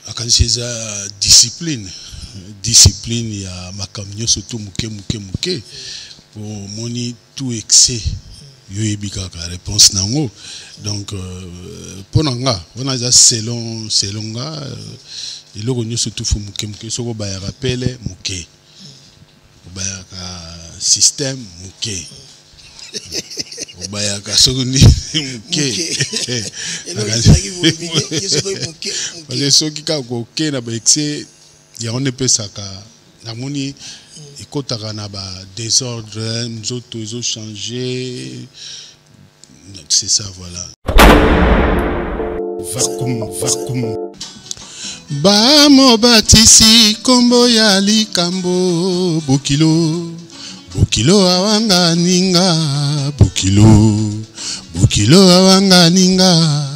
Akanisi za discipline ya makamnyo surtout muke pour moni tout excès yo ebika ka réponse nango donc ponanga on a selon nga iloko nyo surtout fu muke soko ba ya rappel muke ba ya ka système muke Obaya kasoguni muke. Parce que ceux qui ont na ba excès ya on peut saka na moni ikotaka na ba désordre nous autres changer c'est ça voilà. Vacuum ba mo batisi kombo ya likambo bokilo awanga ninga bokilo awanga ninga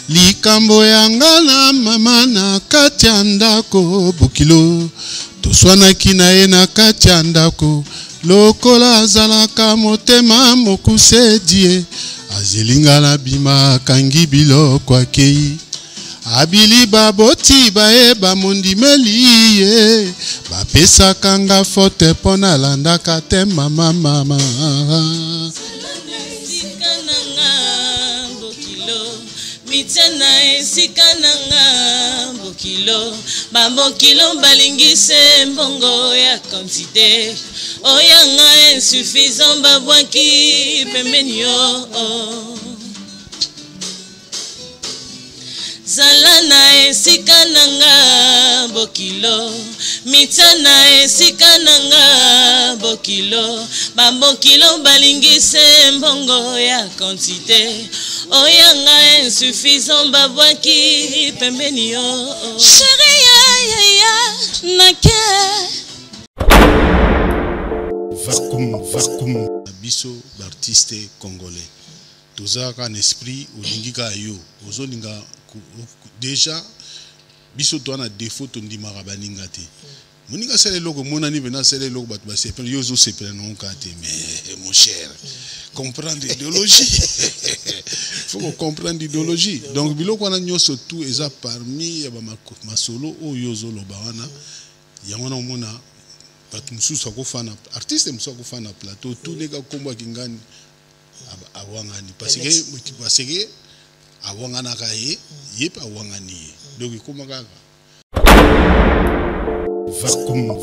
likambo yanga na mama na kati ya ndako bokilo toswanaki na ye na kati ya ndako lokola azalaka motema mokuse die azelinga na bima kangi biloko akei abili baboti bae bamondimeli ye bapesa kanga fote pona landaka te mama mitena esika nanga bokilo bambokilo balingise mbongo ya quantité oyanga insuffisant babwaki pembeni yo zalana esika nanga bokilo mitana esika nanga bokilo bambokilo balingise mbongo ya quantité oyanga insuffisant babwaki pembeni yo chérie ya nake vacuum biso l'artiste congolais tozaka un esprit olingika yo ozolinga déjà biso to na défaut to ndimaka baninga te moninga sele loko monani bena sele loko bat ba sepel yo zo sepel non kate mais mon cher comprendre l'idéologie faut comprendre l'idéologie donc biloko wana nyoso tout eza parmi ya ba masolo o yozo lo bawana ya wana mona bat mususu ko fana artiste mususu ko fana plateau tout les gars komba kingani awangani parce que awangana kaye yep awangani donc ikoma kaka vacuum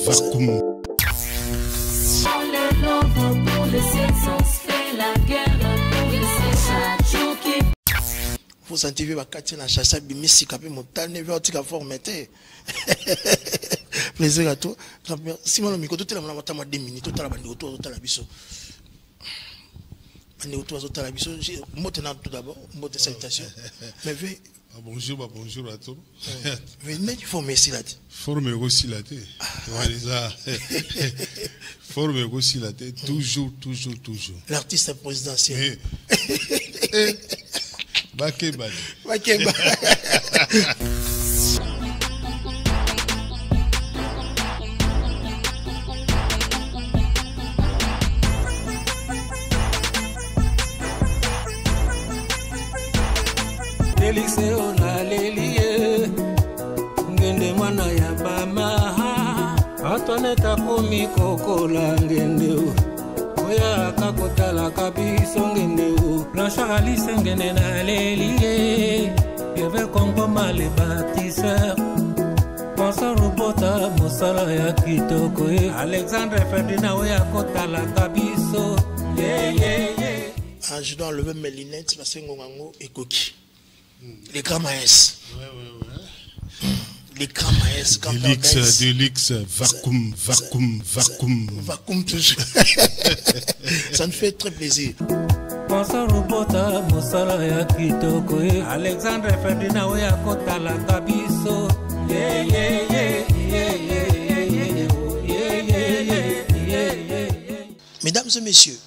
vous sentez bakati na chacha bimisi kapé motane vient tika formaté plaisir à toi si mon micro tout la mona mata 2 minutes tout la bandi autour tout la biso bandi autour tout la biso motena tout d'abord mote salutation mais bonjour à toi venez du former ici là former aussi là voilà former aussi là toujours l'artiste présidentiel Bakeba. Elise ona lelie ngende mwana ya bama atone takomi kokola ngende oya kakotala kabiso ngende Blanchard Alice ngende na lelie yeve kongo male bâtisseur Penseur robota mosala ya kitoko Alexandre Ferdinand oya kotala kabiso je dois enlever mes lunettes parce que ngongo ekoki les grands maïs les grands maïs quand Delix vacuum toujours ça nous fait très plaisir Penseur robota mosala ya kitoko Alexandre Ferdinand oya kotala kabiso Mesdames et messieurs,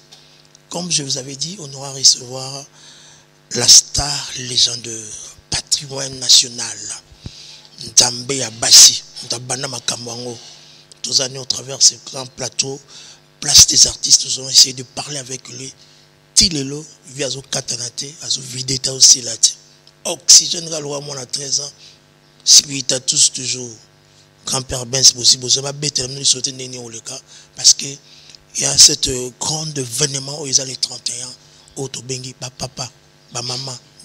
comme je vous avais dit, on aura recevoir la star légendaire, patrimoine national, Nzambe Abassi, Ndabana Makamwango. Tous années au travers ce grand plateau, place des artistes, nous allons essayer de parler avec lui. Tilelo, via zo katanate, azo videta aussi là. Oxygène Galois, moi, à 13 ans. Spiritatus toujours. Grand-père Benz, possible. Je vais bêter le sauter au cas. Parce que il y a cette grande événement où ils ont les 31 ans. Autobengi, papa, maman,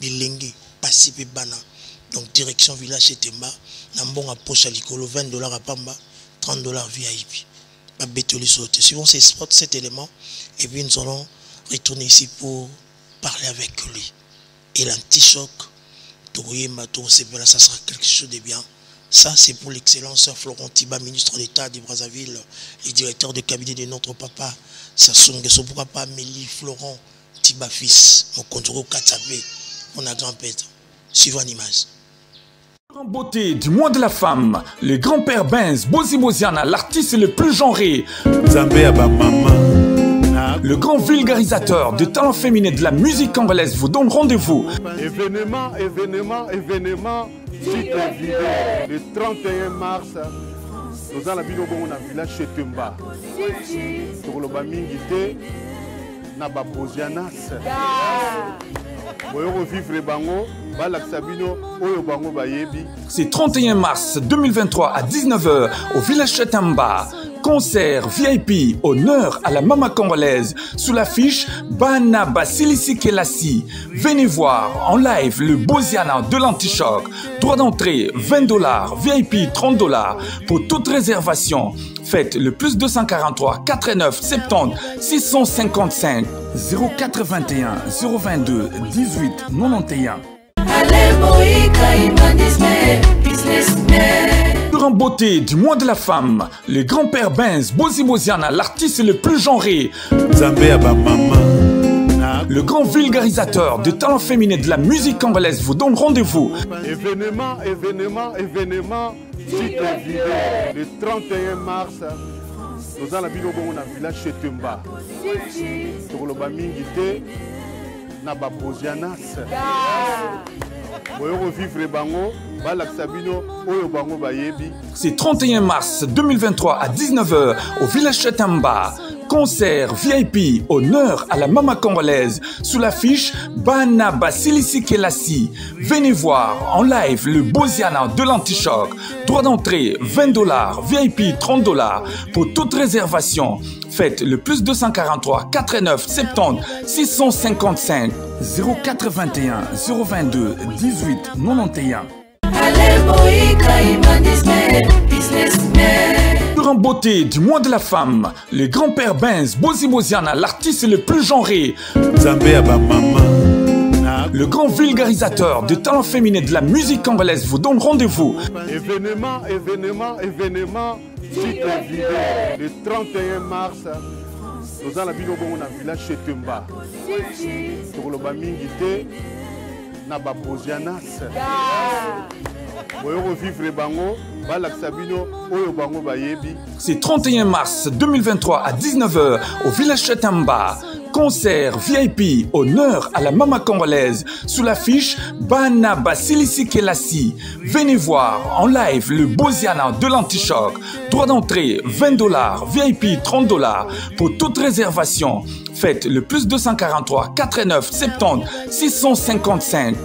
bilingue, pasipe bana. Donc, direction village et Temba. Nambon à poche à l'icolo, $20 à Pamba, $30 VIP. Pas bêter le sauter. Suivons cet élément. Et puis, nous allons retourner ici pour parler avec lui. Et l'anti-choc, ça sera quelque chose de bien. Ça, c'est pour l'excellence Florent Tiba, ministre d'État de Brazzaville, et directeur de cabinet de notre papa, Sassou Nguesso. Pourquoi pas Amélie Florent Tiba, fils, mon contrôle Katsabé, mon grand-père. Suivant l'image. En beauté du mois de la femme, le grand-père Benz Bozi Boziana, l'artiste le plus genré. Le grand vulgarisateur de talent féminin de la musique congolaise vous donne rendez-vous. Événement, site le 31 mars, nous allons dans le village chez Temba. Pour le Bamingité, na Babozianas. C'est 31 mars 2023 à 19h au village Chetamba. Concert VIP, honneur à la mama congolaise sous l'affiche Bana Basilisi Kelasi. Venez voir en live le Boziana de l'Antichoc. Droit d'entrée $20, VIP $30. Pour toute réservation, faites le plus 243 89 70 655 081 022 18 91. En beauté du mois de la femme, le grand-père Benz Bozi Boziana, l'artiste le plus genré. Le grand vulgarisateur de talent féminin de la musique congolaise vous donne rendez-vous. Événement, site le 31 mars, nous allons dans le village chez Temba. Pour le Bamingité, na Babozianas. C'est 31 mars 2023 à 19h au village Chetamba. Concert VIP, honneur à la mama congolaise sous l'affiche Bana Basilisi Kelasi. Venez voir en live le Boziana de l'Antichoc. Droit d'entrée $20, VIP $30. Pour toute réservation, faites le plus 243 89 70 655 081 022 18 91. En beauté du mois de la femme, le grand-père Benz Bozi Boziana, l'artiste le plus genré. Le grand vulgarisateur de talent féminin de la musique congolaise vous donne rendez-vous. Événement, site le 31 mars, nous allons dans le village chez Temba. Pour le Bamingité, na Babozianas. C'est 31 mars 2023 à 19h au village Chetamba. Concert VIP, honneur à la mama congolaise sous l'affiche Bana Basilisi Kelasi. Venez voir en live le Boziana de l'Antichoc. Droit d'entrée $20, VIP $30. Pour toute réservation, faites le plus 243 89 70 655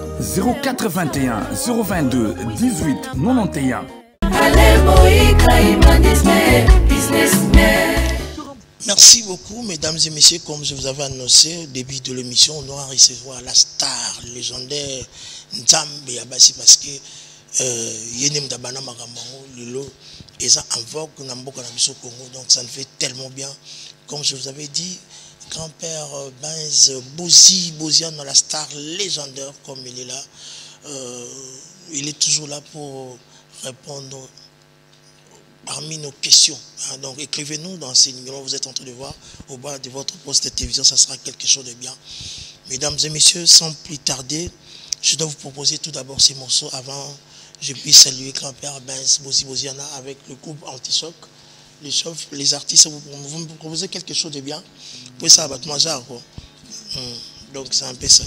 081 022 18 91. Merci beaucoup, mesdames et messieurs. Comme je vous avais annoncé au début de l'émission, on doit recevoir la star légendaire Nzambe Abassi parce que Yenem Dabana Magamango, Lilo, et ça en vogue dans le Congo, donc ça nous fait tellement bien. Comme je vous avais dit, grand-père Benz Bozi Boziana, la star légendaire comme il est là, il est toujours là pour répondre parmi nos questions. Donc écrivez-nous dans ces numéros, vous êtes en train de voir au bas de votre poste de télévision, ça sera quelque chose de bien. Mesdames et messieurs, sans plus tarder, je dois vous proposer tout d'abord ces morceaux avant que je puisse saluer grand-père Benz Bozi Boziana avec le groupe Antichoc. Les artistes, vous me proposez quelque chose de bien. Vous pouvez ça abattre manger quoi. Donc c'est un peu ça.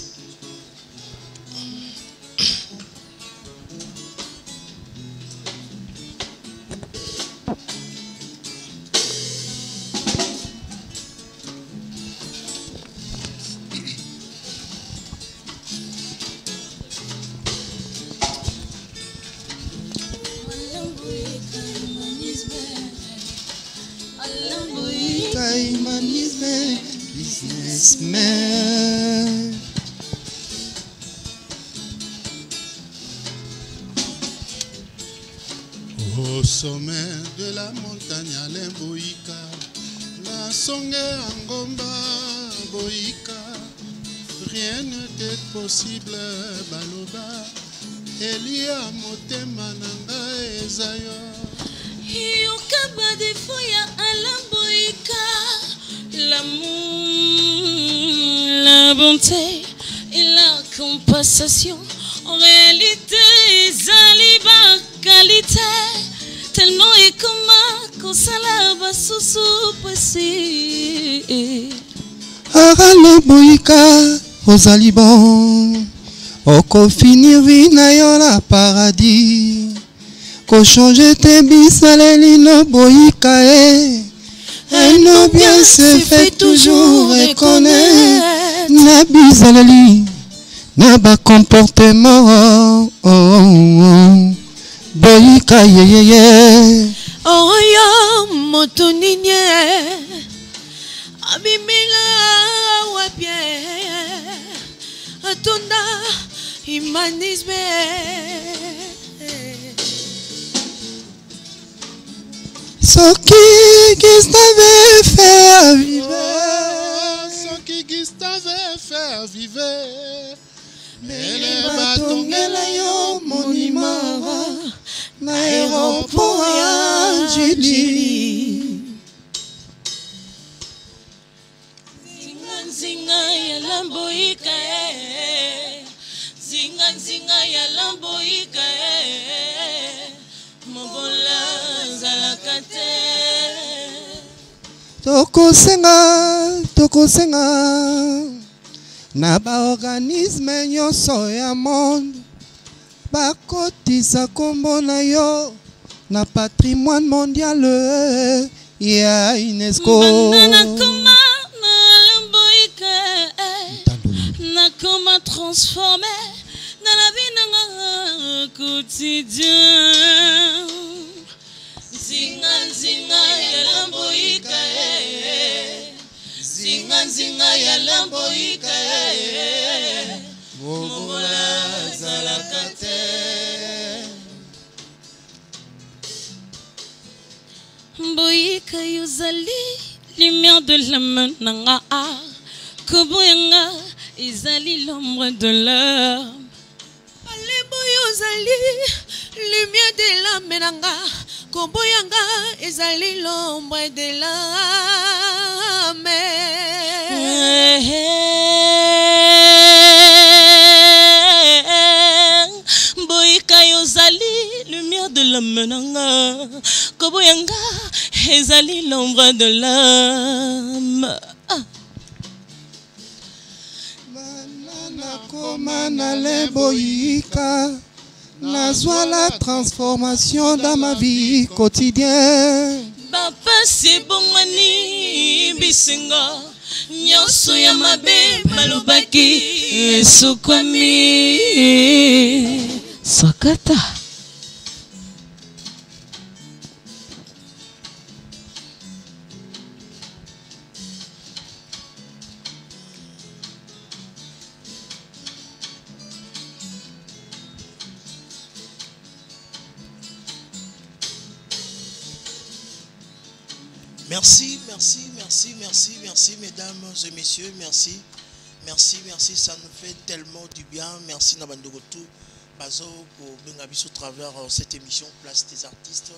businessman. Au sommet de la montagne à l'Emboïka, la songe Angomba Boïka, rien n'était possible, Baloba, Elia Motema Nanga Ezayo. Yokaba de foya alamboïka, l'amour, la bonté et la compensation. En réalité, Zaliba qualité, tellement et comment qu'on s'alaba sous passé. Alamboïka, aux alibans, oko finir vina yo la paradis. Ko changer tes bisaleli no boïka et nos bien se fait toujours reconnaître. Na bisaleli, na ba comportement, boïka ye. Oh yo motoninye, abimila wapie, atonda humanisme. Ce qui t'avait fait vivre, Ce qui t'avait fait vivre, mais les bâtons yo monument na aéroport ya Jili. Zinga ya lamboïka, zinga ya lamboïka, mobola zalakate. Tokosenga na ba organisme nyonso ya monde bakotisa kombo na yo na patrimoine mondial ya UNESCO. Nakoma transformé dans la vie nanga quotidien. Zinga ya lamboïka, zinga ya lamboïka, mobola zalakate. Boïka yozali lumière de la menanga, koboyanga izali l'ombre de l'homme. Alebo yozali lumière de la menanga, koboyanga izali l'ombre de l'âme. Boïka yozali lumière de la menanga, koboyanga izali l'ombre de l'âme. Nakoma na leboïka, nazwa la transformation dans ma vie quotidienne. Papa c'est bongani bisinga, nyonso ya mabe malobaki esukwami sakata. Merci, mesdames et messieurs, merci, ça nous fait tellement du bien. Merci Nabandogotou, Bazo, pour Bengabiso au travers cette émission Place des artistes.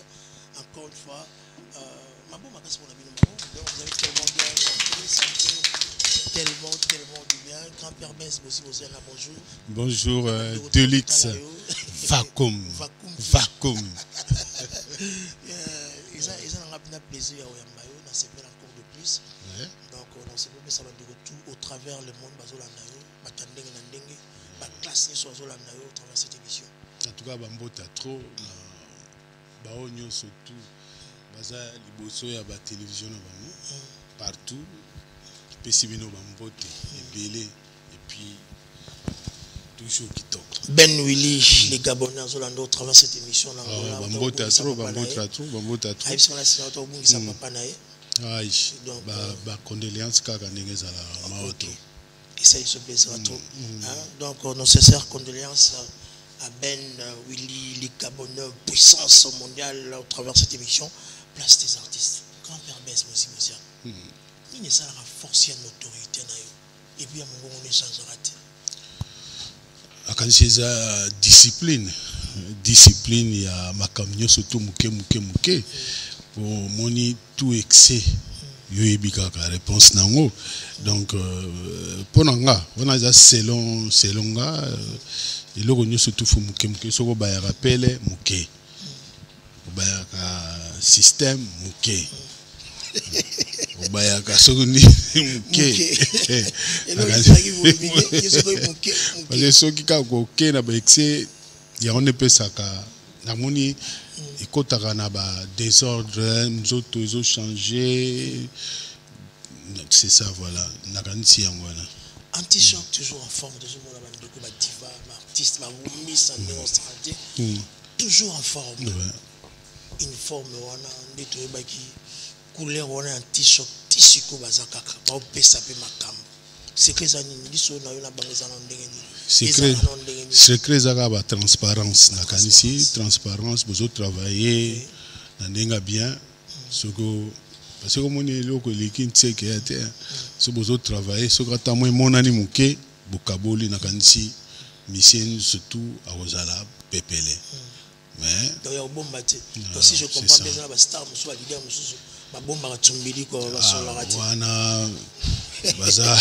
Encore une fois, Mabo Magas mon ami, vous avez tellement bien chanté, tellement du bien. Grand-père Benz, aussi, vous êtes là, bonjour. Bonjour, Delix, Vacuum. Ils ont un plaisir à c'est encore de plus. Ouais. Donc on s'est mis ça de retour au travers le monde bazolanayo, batandenge na ndenge, ba classe sur zolanayo au travers cette émission. En tout cas bambota trop ba onyo surtout baza liboso ya ba télévision na bango partout pesibino bambote ebele et puis toujours qui toque. Ben Willy, les Gabonais au travers cette émission là. Bambota trop. Aïe, Aïe, Donc, condoléances kaka ndenge ezala maoto. Et ça, il se plaisera trop. Donc, nos sincères condoléances à Ben, Willy, les Gabonais, puissance mondiale au travers de cette émission. Place des artistes. Grand-père Bess, Mosi Mosia. Il ne sera force et autorité. Et puis, à mon moment, on échangera. Quand c'est la discipline, il y a ma camion surtout mouké. Pour moni tout excès. Yoyebika la réponse nango. Donc, pour nanga, on a selon nga, et là on surtout faut mouké. So ba ya rappel mouké. Ba ya système mouké. Ba ya ka sogoni mouké. Et là il s'agit vous mouké. Parce que ceux qui ka ko ke na ba excès, ya on ne peut ça ka na moni ekotaka na ba désordre, nzoto ils ont changé. C'est ça, voilà. Nakanisi yangoana. Anti-choc toujours en forme, toujours mon abandoko ba diva, ba artiste, ba miss en démonstraté. Toujours en forme. Une forme wana ndeto ebaki couleur wana anti-choc tisiko bazakaka. Ba pesa pe makambo. Secret za nini biso na yo na bangeza na ndenge ni. Secret za ba transparence nakanisi, transparence besoin travailler na ndenga bien soko. Parce que comme on est là, l'équipe sait qu'il y a terre, ce besoin de travailler, ce que tu as mon animé, Bukaboli, Nakansi, mission surtout à Ozala, Pepele. Mais. Donc il y a un bon matin. Donc si je comprends bien, la star, monsieur, la leader, monsieur, ma bombe à Tumbili, quoi, va sur la radio. Wana, Baza,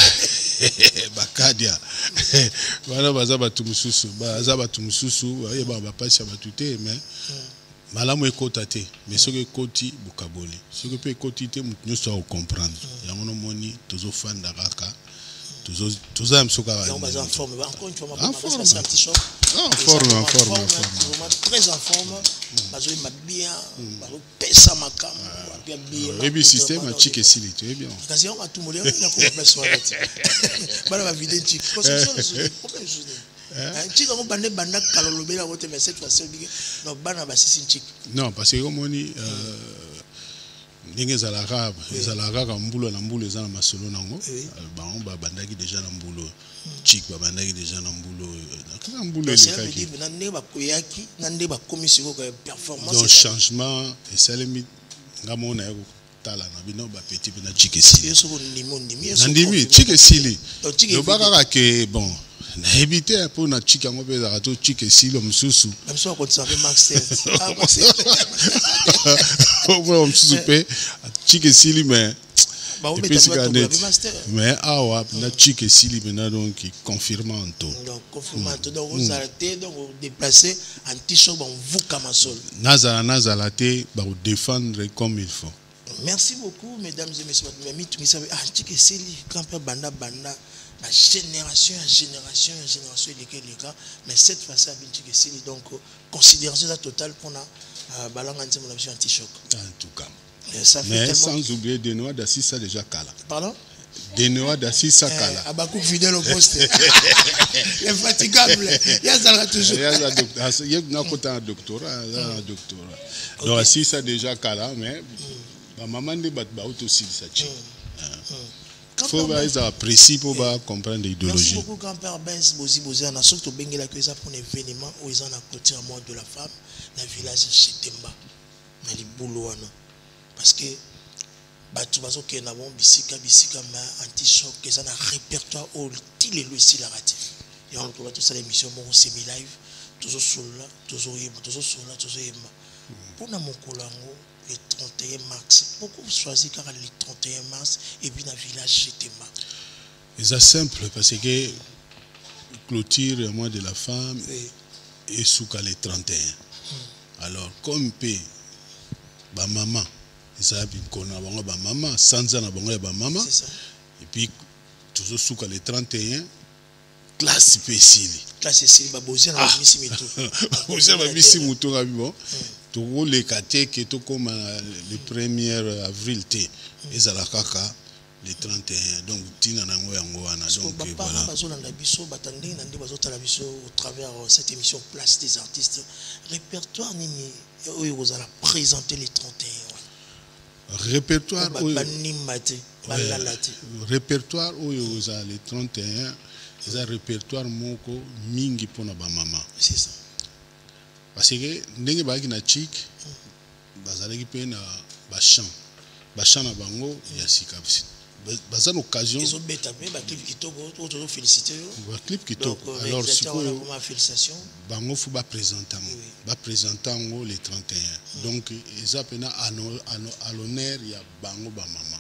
Bakadia, Wana Baza Batumususu, Baza Batumususu, il y a pas si abatute, mais. Malamu ekotate mais ce que koti bukaboli ce que peut kotite nous soit comprendre ya mono moni tozo fan dakaka tozo am soka on va en forme encore une fois en forme c'est un petit choc en forme très en forme bazo ma bien bazo pesa makam bien et puis système a chike sili tu es bien kasi on va tout moller na ko pesa wala bana va vider chik conception de problème chose chik on bande banda kalolobela wote mais cette fois-ci no bana ba sisi chik non parce que comme on dit ndenge zalaka ka mbulo na mbulo ezana masolo nango ba bandaki déjà na mbulo chik ba bandaki déjà na mbulo na mbulo le dit na ndenge ba koyaki na ndenge ba commission ko performance donc changement et salemi ngamona yako tala na bino ba petit na chik esili ndimi chik esili le baka ke bon na éviter pour na chik yango pe za to chik esili msusu même so ko tsabe max on soupe chike sili mais mais awa na chike sili maintenant donc confirmant tout donc confirmant donc vous arrêtez donc vous déplacer anti-choc bon vous kamasol nazala te ba défendre comme il faut. Merci beaucoup mesdames et messieurs mais chike sili grand-père banda la génération les gars mais cette fois-ci avec chike sili donc considération totale pour na balanga nzembo na biso anti-choc en tout cas ça fait mais tellement sans oublier Denoa d'Assisa déjà kala pardon Denoa d'Assisa kala Abakou fidèle au poste infatigable il y a ça toujours il y a un côté un doctorat donc Assisa déjà kala mais ma maman ne bat aussi ça faut être précis pour comprendre l'idéologie. Merci beaucoup grand-père Benz Bozi on a surtout bengela que ça pour un événement où ils ont à côté à moi de la femme dans le village chez Temba dans les boulots parce que batu bazo ke na bon bisika mais anti-choc ils ont un répertoire au til et le si la ratif et on retrouve tout ça l'émission mon semi live toujours sur là toujours yema pour na mokolango le 31 mars. Pourquoi vous choisissez car le 31 mars et puis dans le village chez Temba? C'est simple parce que clôture le mois de la femme est sous le 31. Alors comme pe ba maman, ça bien qu'on a ba maman, sans en avoir ba maman. Et puis toujours sous le 31 classe spéciale. Classe spéciale ba bosia na misi mitu. Bosia ba misi mutu ga bon. Tout les quartiers qui sont comme le 1er avril et à kaka le 31 donc tina nango yango wana donc voilà au travers cette émission Place des artistes répertoire nini oyo vous allez présenter les 31 répertoire répertoire oyo oza le 31 eza répertoire moko mingi pona ba mama. C'est ça. Parce que ndenge baki na chic bazalaki pe na ba chant na bango ya sika. Baza l'occasion ils ont bêta mais ba clip kitoko auto féliciter ba clip kitoko alors sikoyo bango fu ba présenter ngo le 31 donc eza pena à l'honneur ya bango ba mama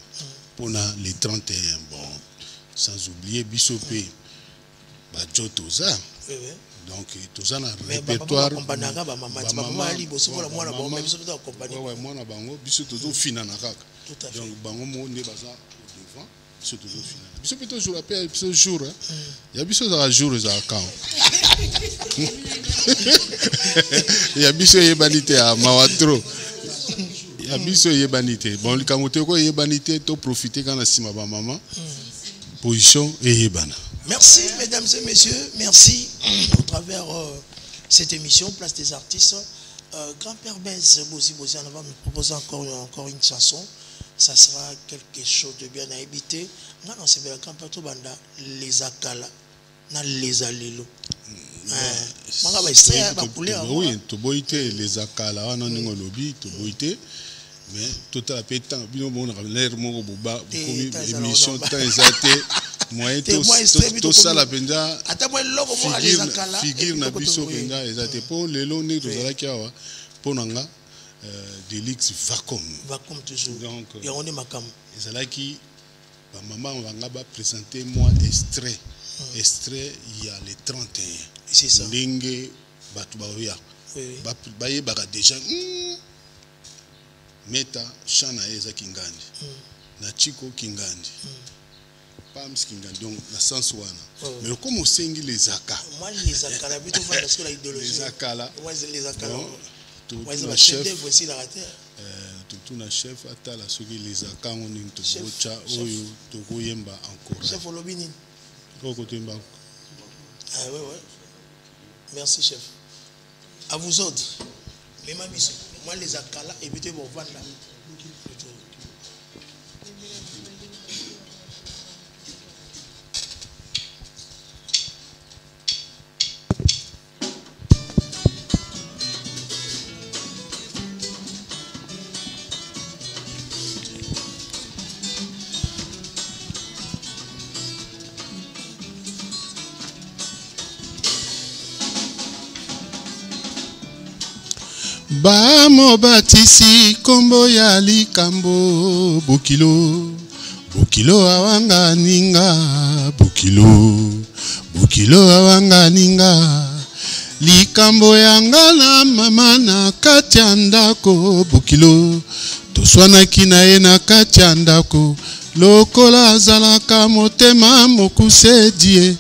pona le 31 bon sans oublier bisope ba jotoza donc toza na répertoire ba mama liboso pour moi na bango biso to accompagner ouais moi na bango biso to fina na kaka donc bango mo ne baza surtout au final. Biso peut toujours appelle ce jour hein. Il y a biso za jour za quand. Il y a biso yebanité à Mawatro. Il y a biso yebanité. Bon likamote ko yebanité to profiter quand la sima ba maman. Position et yebana. Merci mesdames et messieurs, merci au travers cette émission Place des artistes. Grand-père Bez Bosi on va me proposer encore une chanson. Ça sera quelque chose de bien à éviter. Non, c'est bien quand on banda les akala, na les alelo. Oui, to boité les akala, on a un lobby, to boité, mais tout à fait tant, bien bon, l'air mon boba, émission tant exalté, moyen tout ça la penda. Figure na biso penda exalté pour les longs nez de la kiawa, pour nanga. Delix Vacom toujours donc et on est makam ezalaki ba maman vanga ba présenter moi extrait il y a les 31 c'est ça ndenge batu ba oya ba yebaka déjà meta chana eza kingandi na chiko kingandi pams kingandi donc la sens wana mais comme osengi les aka moi les aka la bito va parce que la idéologie les aka là moi les aka tout na chef tout na chef atala soki les akango ning to bocha oyo to koyemba encore chef olobini koko temba ah ouais merci chef à vous autres même amis moi les akala évitez bon vendre Bamo batisi kombo ya likambo bokilo awanga ninga bokilo awanga ninga likambo yanga na mama na kati ya ndako bokilo toswanaki na ye na kati ya ndako lokola azalaka motema mokuse die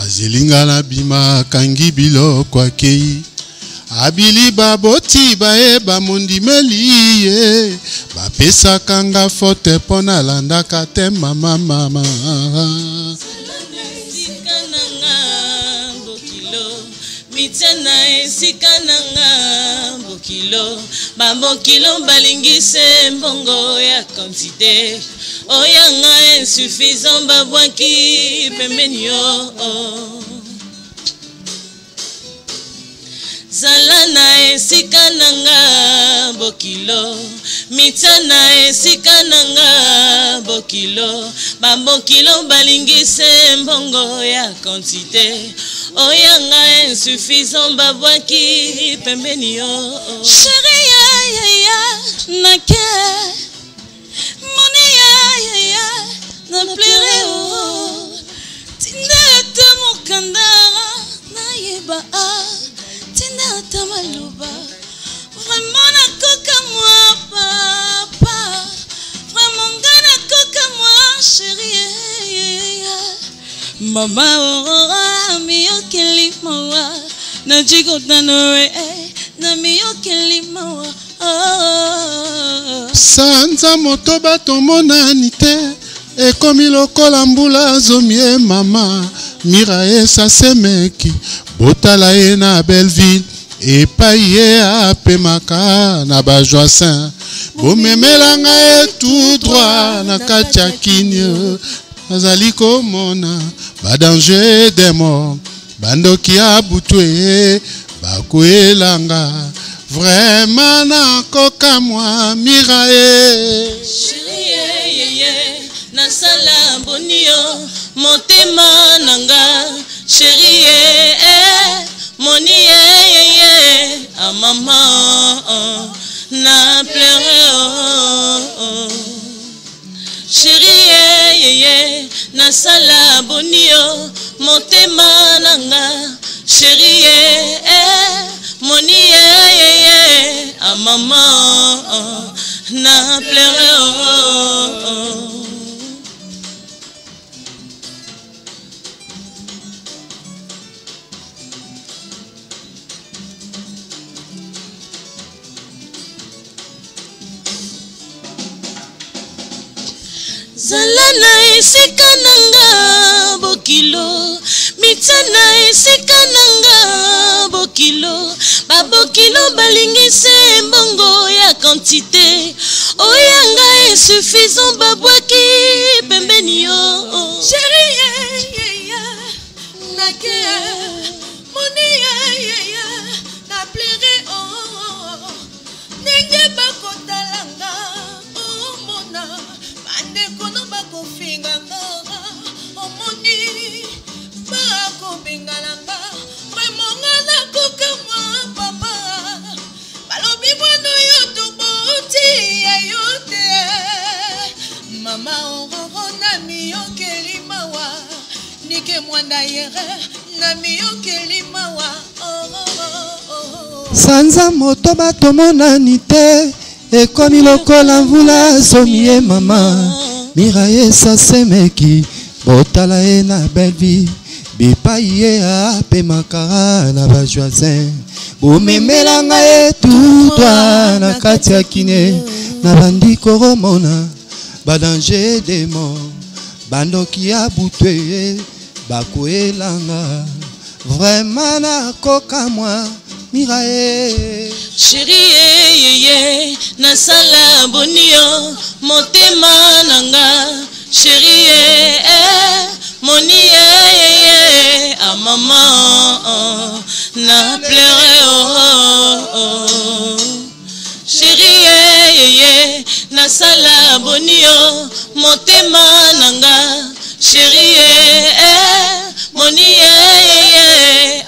azelinga na bima kangi biloko akei abili baboti bae bamondimeli ye bapesaka nga fote pona landaka te mama mitena esika nanga bokilo bambokilo balingise mbongo ya quantité oyanga insuffisant babwaki pembeni yo zalana esika nanga bokilo mitana esika nanga bokilo bambokilo balingise mbongo ya quantité oyanga insuffisant babwaki pembeni yo chérie ya nake moni ya na plere o tinda ta mokanda na yeba tinda ta maluba vraiment na koka moi papa vraiment ngana koka moi chérie mama miyo kilimawa na jigo tanore na miyo kilimawa sanza moto batomonani te ekomi lokola mbula zomie mama mira esasemeki botala ye na Belleville epai ye apemaka na bajoisin bomemelanga ye tout droit na kati ya kini nazali komona badanger de mort bandoki ya butu bakwelanga vraiment nakoka mwa mirae chérie nasala bonio motema nanga chérie moni a maman na pleure chérie nasala bonio motema nanga chérie moni a maman na pleure Zalana esika nanga bokilo mitana esika nanga bokilo babokilo balingise mbongo ya quantité oyanga insuffisant babwaki pembeni yo chérie nake moni na plere nenge bakotalanga omona kono bako finga ngara omoni bako bengalanga remonga na koka mwa papa balobi mwana yoto boti ayote mama ororo na miyokeli mawa nike mwanda yere na miyokeli mawa sanza moto batomonani te ekomi lokola mvula somie mama miraye sasemeki botala ye na belle vie bipai ye apemaka na bajoisin bomemelanga ye tutwa na kati ya kine na bandi koromona badanger de mort bandoki ya butwe bakwelanga vraiment nakoka mwa mirae chérie nasala bonio motema nanga chérie moni a maman na pleure chérie nasala bonio motema nanga chérie moni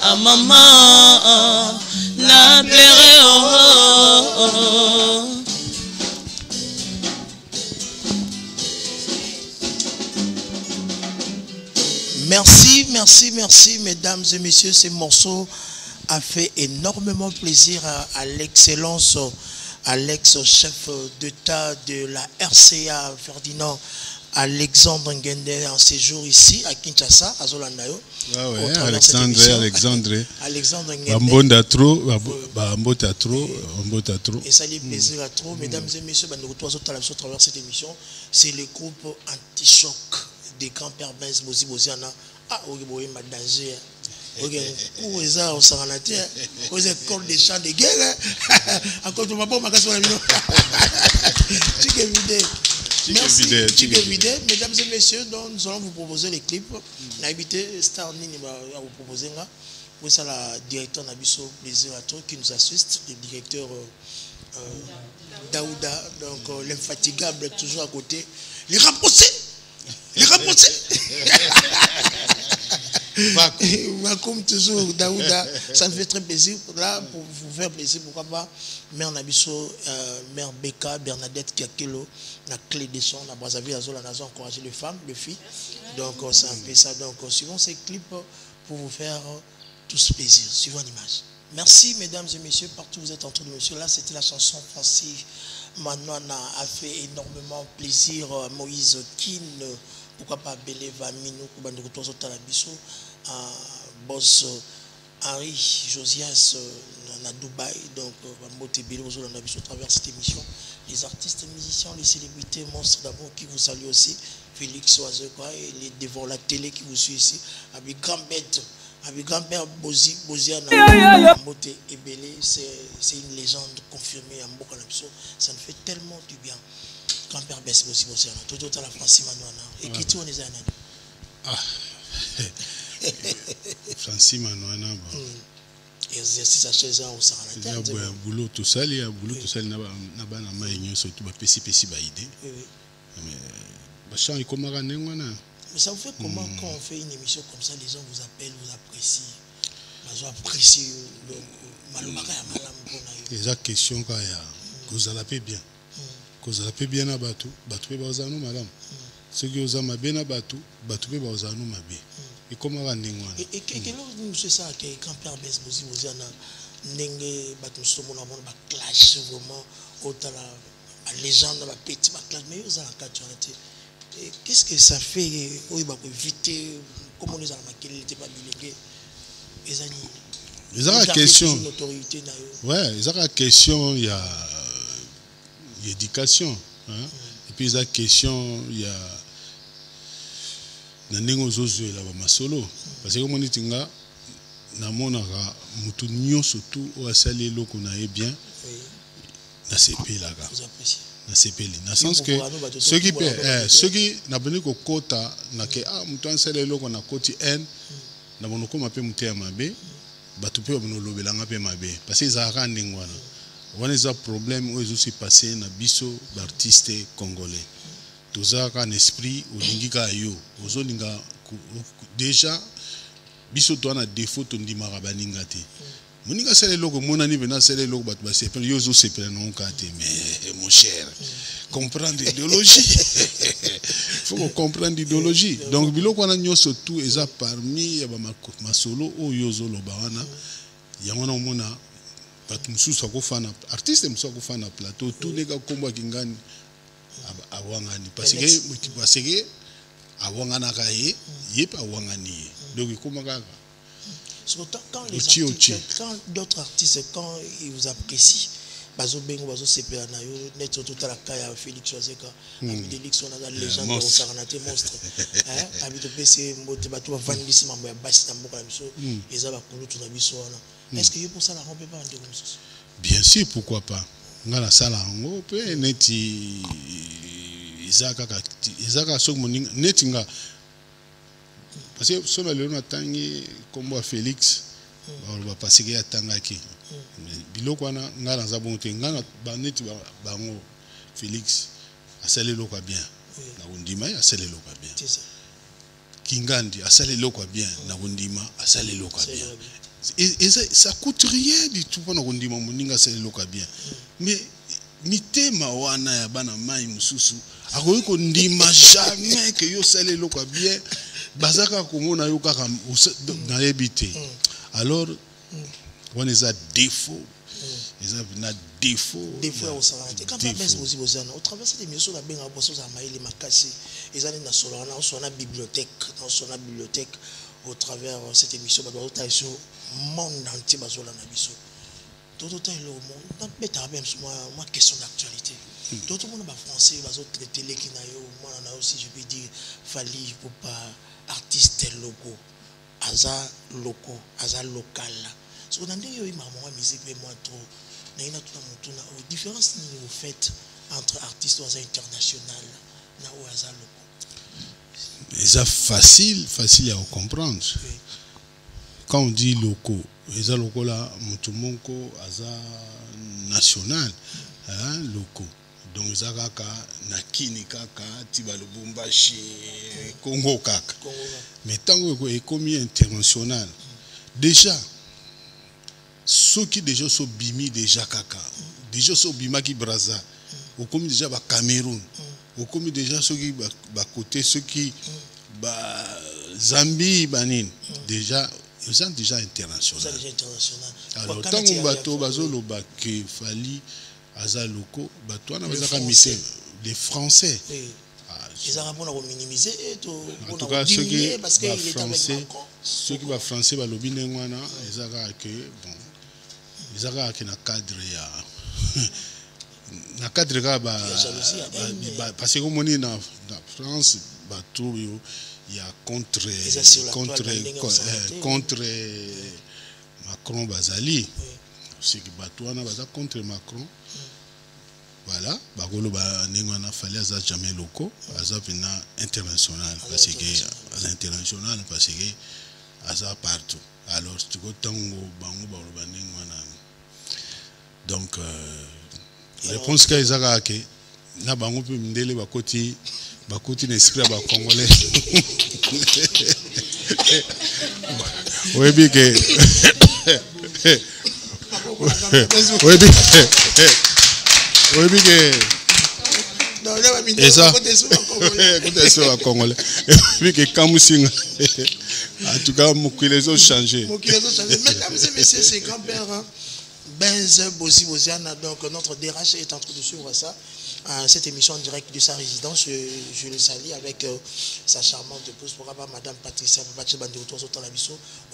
a maman na pleure Merci, mesdames et messieurs. Ce morceau a fait énormément plaisir à l'excellence, à l'ex-chef d'État de la RCA, Ferdinand Alexandre Ngende, en séjour ici à Kinshasa, à Zolandayo. Ah ouais, Alexandre Ngende. Mbonda trop. Et ça lui plaisir à trop. Mesdames et messieurs, à travers cette émission, c'est le groupe Anti-Choc des grands-pères Benz Bozi Boziana. Ah, oui, oui, ma danger. Ok, où est ça au Saranati? Où est école des champs de guerre? Encore tout le monde, ma casse sur la vidéo. Merci, mesdames et messieurs, donc nous allons vous proposer les clips. N'habitez Star Nini va vous proposer là. Où est la directeur Nabiso Plaisir à toi qui nous assiste, le directeur Daouda, donc l'infatigable toujours à côté. Les rapprochés. Comme toujours, Daouda, ça me fait très plaisir. Là, pour vous faire plaisir, pourquoi pas, Mère Nabiso, Mère Beka, Bernadette Kiakelo, la clé des sons, la Brazzaville, la zone, la nation, encourager les femmes, les filles. Donc, c'est un peu ça. Donc, suivons ces clips pour vous faire tous plaisir. Suivons l'image. Merci, mesdames et messieurs, partout où vous êtes entre nous, messieurs. Là, c'était la chanson Francis Manouana a fait énormément plaisir. Moïse Kin, pourquoi pas Beleva Minou, Koubandoukou Talabiso, Boss Henri Josias à Dubaï. Donc, à travers cette émission, les artistes, les musiciens, les célébrités, monstres d'abord qui vous saluent aussi. Félix Oazekwa et les devant la télé qui vous suit ici. Avec grand bête Avec grand-père Boziana, c'est une légende confirmée à Mbokalapso. Ça nous fait tellement du bien. Grand-père Boziana, tout à la Francis Manouana. Et qui tu en es un Ah, Francis Manouana. Exercice à chaise au Saranaté. Il y a un boulot tout seul, il y a un boulot tout seul, il y a un maïnio, surtout, il y a idée. Mais ça vous fait comment quand on fait une émission comme ça, les gens vous appellent, vous apprécient. Ils apprécient le malumaka ya malamu pona yo. Les questions quand il y a vous allez bien. Vous allez bien à Batou, Batou pe bazano madame. Ceux qui osent ma bien à Batou, Batou pe bazano ma bien. Et comment on est et quel nous c'est ça que quand Père Bess vous a nenge Batou somo na mona ba clash vraiment autant la légende la petit ba clash mais ils ont en quatre. Qu'est-ce que ça fait oui bah éviter comment les armes qu'il n'était pas bilingue ils ont la question ouais ils ont la question il y a éducation hein? Et puis ils ont la question il y a nandengo zozo la ba masolo parce que comme on dit nga na monaka mutu nyo surtout o asali loko na e bien na CP là ga na sepeli na sens que ceux qui na boni ko kota na ke mutu ansele loko na koti n na bonoko mape mutu ya mabe batu pe bono lobelanga pe mabe parce que za ka ndingwana wana za problème o ezo se passer na biso d'artiste congolais toza ka un esprit olingika yo ozolinga déjà biso to na défaut to ndimaka baninga te moninga sele loko monani bena sele loko batu ba sepel yo zo sepel non kate mais mon cher comprendre l'idéologie faut comprendre l'idéologie donc biloko na nyoso tout eza parmi ya ba masolo o yo zo loba wana yango na mona batu mususu akofana artiste mususu akofana plateau tout les gars komba kingani awangani parce que awangana ka ye pa awangani donc comment kaka quand les artistes, quand d'autres artistes, quand ils vous apprécient, bazo bengo bazo sepela na yo net tout à la kaya Félix Oazeka Abdelix on a la légende au Saranaté monstre hein habito PC mbote bato bavandisi mambo ya basi na mboka biso eza ba kulu tuna biso wana est-ce que yo pour ça la rompe pas en dégoût bien sûr pourquoi pas ngala sala ngo pe neti izaka sok moninga neti nga parce que si on a le tangi comme Félix on va passer à tangaki biloko wana ngala za bonte ngala baneti bango Félix asale loko bien na undima asale loko bien Kingandi asale loko bien na undima asale loko bien et ça coûte rien du tout pour na undima moninga asale loko bien mais mitema wana ya bana mai mususu akoyi ko ndima jamais que yo sale loko bien bazaka komona yo kaka na ebité alors on les a défaut ils ont na défaut au Saranaté quand même aussi au travers cette émission la benga bosso za maili makasi ezali na solo na bibliothèque au travers cette émission ba doit sur monde entier bazola na biso tout le monde dans beta même moi question d'actualité tout le monde ba français bazo traiter les kinayo moi na aussi je peux dire Fally Ipupa artiste loco aza local so dans des yo maman musique mais moi trop na ina tout na différence ni vous faites entre artistes ou international na ou aza loco c'est facile à comprendre quand on dit locaux eza locaux là mutumonko aza national hein locaux donc ezakaka na kini kaka tiba lubumbashi Congo kaka mais tango ko ekomi international déjà ceux qui déjà sont bimi déjà kaka déjà sont bimaki Brazza au komi déjà ba Cameroun au komi déjà ceux qui ba côté ceux qui ba Zambie banin déjà ils sont déjà international alors tango bato bazoloba ke Fally aza loko bato wana bazaka mité les français ils ont rapport à minimiser en tout cas ceux qui français ceux qui ba français ba lobi ndengwana ezaka que bon ezaka que na cadre ya na cadre ka ba parce que comme on est na France bato yo il y a contre Macron Bazali. C'est que Batouana Baza contre Macron. Voilà, Bagolo Banengwana fallait à jamais locaux, à international parce que international parce que à partout. Alors tu go tango bango banengwana. Donc réponse ka ezaka ke na bango pe ndele bakoti l'esprit ba congolais. Oui que oui que et ça congolais oui que Kamusinga en tout cas les ont changé. Mesdames et messieurs, c'est grand-père Benz Bosi Bosiana, donc notre DRH est en train de suivre ça. Cette émission en direct de sa résidence, je le salue avec sa charmante épouse, Madame Patricia Babache Bandéoto au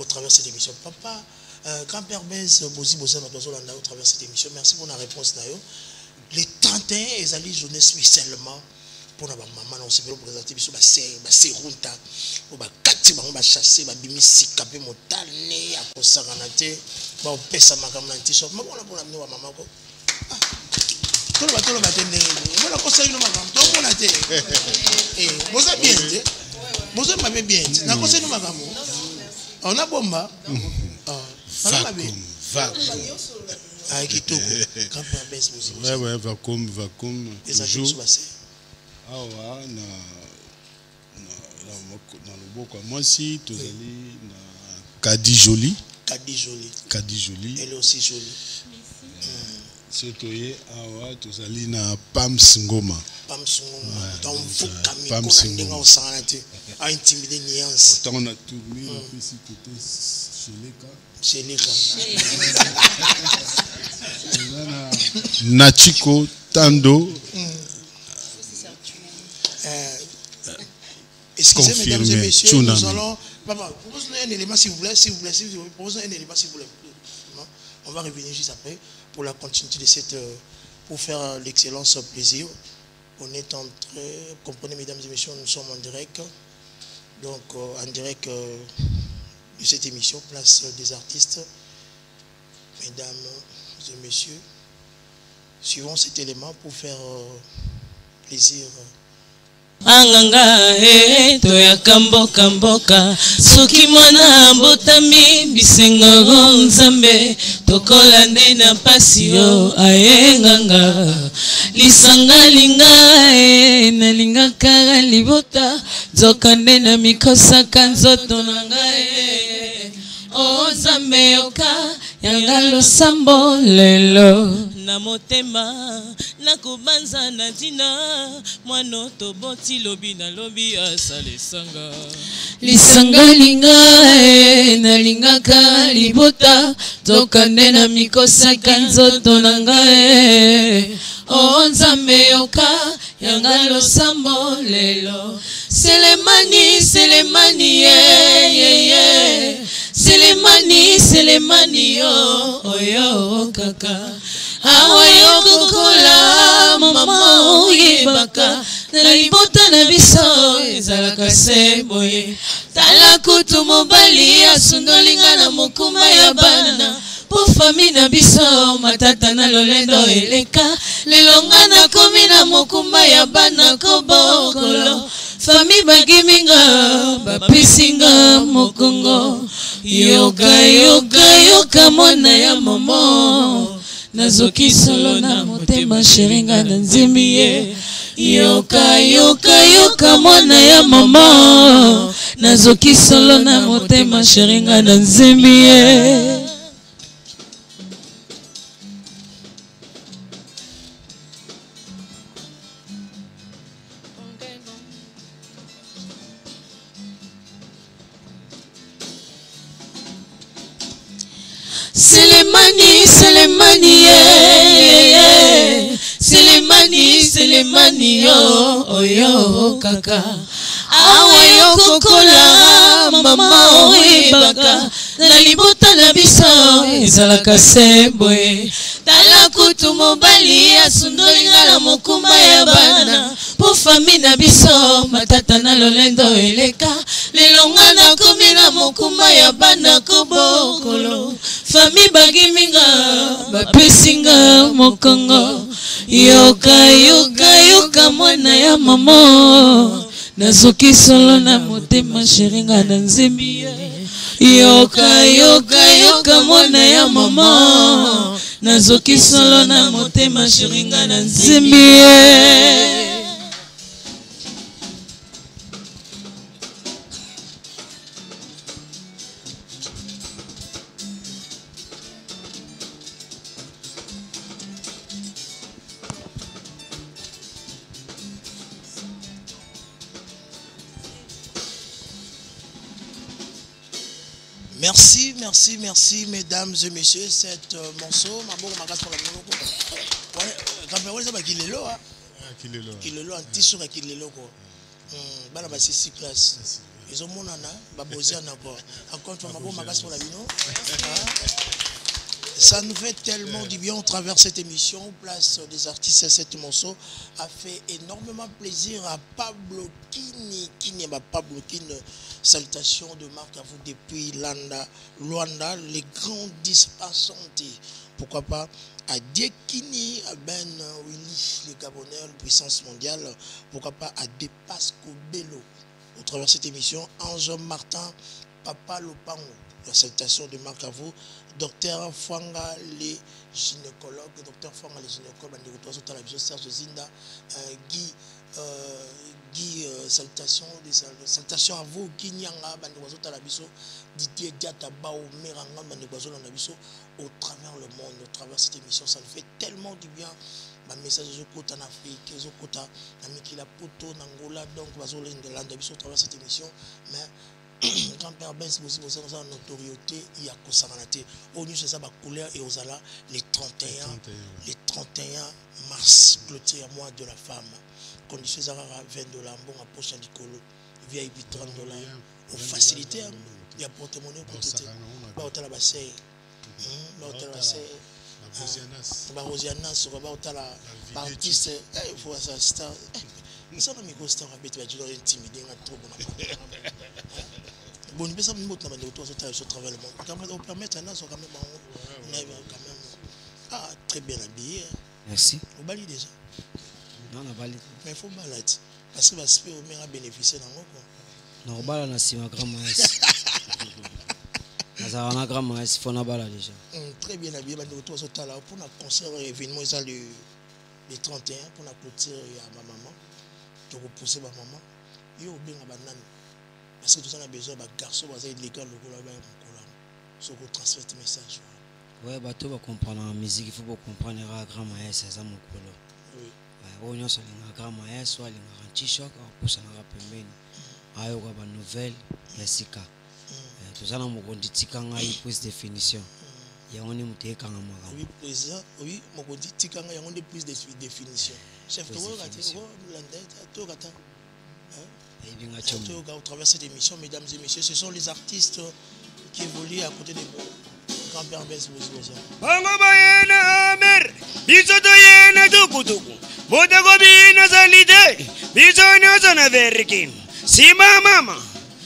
travers de cette émission. Papa, grand-père Benz Bosi Bosiana au travers de cette émission, merci pour la réponse. Les 31 et ali journée spécialement pour la maman, on s'est fait présenter c'est runta ou kati bango ba chasser ba bimisi kapé motane ya kosanganate ba opesa makamna ntiso mako na bona mne wa mama ko tolo batende bona ko saino makamna to bona te boza bien te boza mabe bien na ko saino makamna on a bomba kitoko quand on baisse musique ouais va comme toujours awa na loboko moi si tozali na Kadi Jolie elle est aussi jolie surtout awa tozali na Pams Ngoma donc faut camino on s'arrête à intimider nuance tant on a tourné ici côté chez Nachiko Tando. Excusez mesdames et messieurs, nous allons. Papa, proposez un élément s'il vous plaît, proposez un élément s'il vous plaît. On va revenir juste après pour la continuité de cette. Pour faire l'excellence plaisir. On est en train. Comprenez mesdames et messieurs, nous sommes en direct. Donc en direct de cette émission, place des artistes. Mesdames et messieurs, suivons cet élément pour faire plaisir. Anganga toya kamboka mboka soki mwana mbotami bisenga nzambe tokola nde na pasi yo aenganga lisanga linga nalinga kaka libota zoka nde na mikosaka nzoto na ngai o nzambe yoka yanga losambo lelo na motema na kubanza na dina mwano toboti lobi na lobi asalisanga lisanga linga nalingaka libota tokande na mikosaka nzoto na ngai o nzambe yoka yanga losambo lelo selemani selemani yo oyo kaka awayo kokola mama oyebaka na libota na biso ezalaka se boye tala kutu mobali asundolinga na mokuma ya bana po fami na biso matata na lolendo eleka lelonga na komi na mokuma ya bana kobokolo fami bagiminga bapisinga mokongo yoka mwana ya momo nazoki solo na motema sheringa na nzimbi ye yoka mwana ya momo nazoki solo na motema sheringa na nzimbi ye Selemani yo oyo kaka awayo kokola mama oyebaka na libota na biso ezalaka se boye tala kutu mobali asundolinga na mokuma ya bana po famille na biso matata na lolendo eleka lelonga nakomi na mokumba ya bana kobokolo famille bagiminga bapesinga mokongo yoka yoka yoka mwana ya mama nazoki solo na motema sheringa na nzembi yoka yoka yoka mwana ya mama nazoki solo na motema sheringa na nzembi. Merci, merci, merci, mesdames et messieurs. Cet morceau, ma bonne magasin pour la minute. Quand on voit qu'il est là, qu'il est là, un tissu qu'il est là, quoi. Bah là, c'est 6 classes. Ils ont mon nana, bah bosser encore. Encore une fois, ma bonne magasin pour la minute. Ça nous fait tellement du bien. On traverse cette émission, place des artistes à cet morceau a fait énormément plaisir à Pablo Kini. Pablo Kini, salutations de marque à vous depuis Luanda, les grands dispensantés. Pourquoi pas à Diekini, à Ben Willy, les Gabonais, la puissance mondiale. Pourquoi pas à Depasco Bello. Au travers de cette émission, Ange Martin, Papa Lopango. La salutation de marque à vous. Docteur Fwanga, les gynécologues, Docteur Fwanga, les gynécologues, Serge Zinda, Guy, salutations à vous, Guy Nyanga, Didier Diata, Bao, Meranga, au travers le monde, au travers de cette émission, ça nous fait tellement du bien. Ma message de côté en Afrique, de côté en Mikila Poto, Angola, donc, au travers de cette émission, mais grand-père Ben, c'est aussi pour ça notoriété, il y a Kosaranate. Au niveau de ça, couleur et aux ala, les 31 mars, clôture à mois de la femme. Condition Zara $20, bon à poche à Nicolo, VIP $30, aux facilités, il y a porte-monnaie pour tout. Bah, la basse, Rosianas, artiste, il faut ça star. Ça n'a pas star à bête, tu dois intimider trop bon. Bon, mais ça me montre sur travail le monde. Quand on permet un an, quand même, ah, très bien habillé. Merci. Au Bali déjà. Non, on a Bali. Mais il faut balader. Parce que l'aspect au moins a bénéficié dans le non, on a la si ma grand-mère. Ça va, grand-mère, il faut balader déjà. Très bien habillé. Pour un concert événement, il y a le 31 pour la clôture à ma maman. Pour repousser ma maman. Il y a bien la banane. Parce que tout ça, on a besoin d'un garçon, il y a des gars, qui transmettre le message. Oui, tu vas comprendre la musique, il faut comprendre la grand-mère, c'est ça mon colo. Oui. On a la grand-mère, soit un t-shirt, pour ça, on a payé. Il y a une nouvelle, Jessica. Tout ça, on a dit que il y a plus de définition. Il y a un peu de oui, président, oui, on a dit que il y a plus de définition. Chef, tu vois, au travers de cette émission, mesdames et messieurs, ce sont les artistes qui évoluent à côté de grand-père Bess. Sima mama,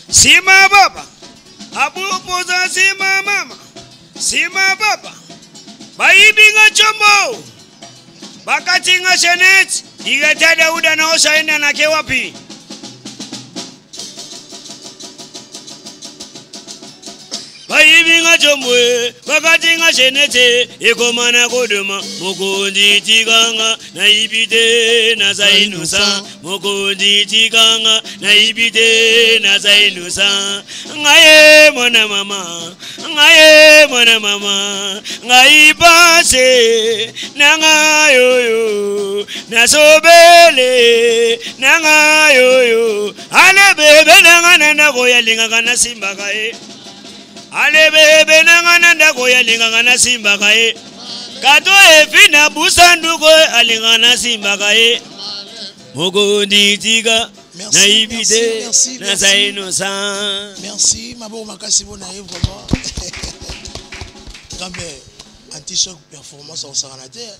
sima baba, abu poza sima mama, sima baba, baibinga chombo, bakatinga shenet, igatada uda na oshaenda na kewapi. Baibinga chomwe, bakatinga shenete, ekomana kodoma, mokondi tiganga, na ibite na zainusa, mokondi tiganga, na ibite na zainusa. Ngaye mwana mama, ngai pase, nanga yoyo, na sobele, nanga yoyo, ale bebe nanga nanda koya linga kana simba kae. Ale bebe nanga koya linga na simba kae. Kato efina busanduko alinga na simba kae. Mogondi tiga na ibide na zainosa. Merci mabo makasi bona vraiment. Quand anti-choc performance en Saranate.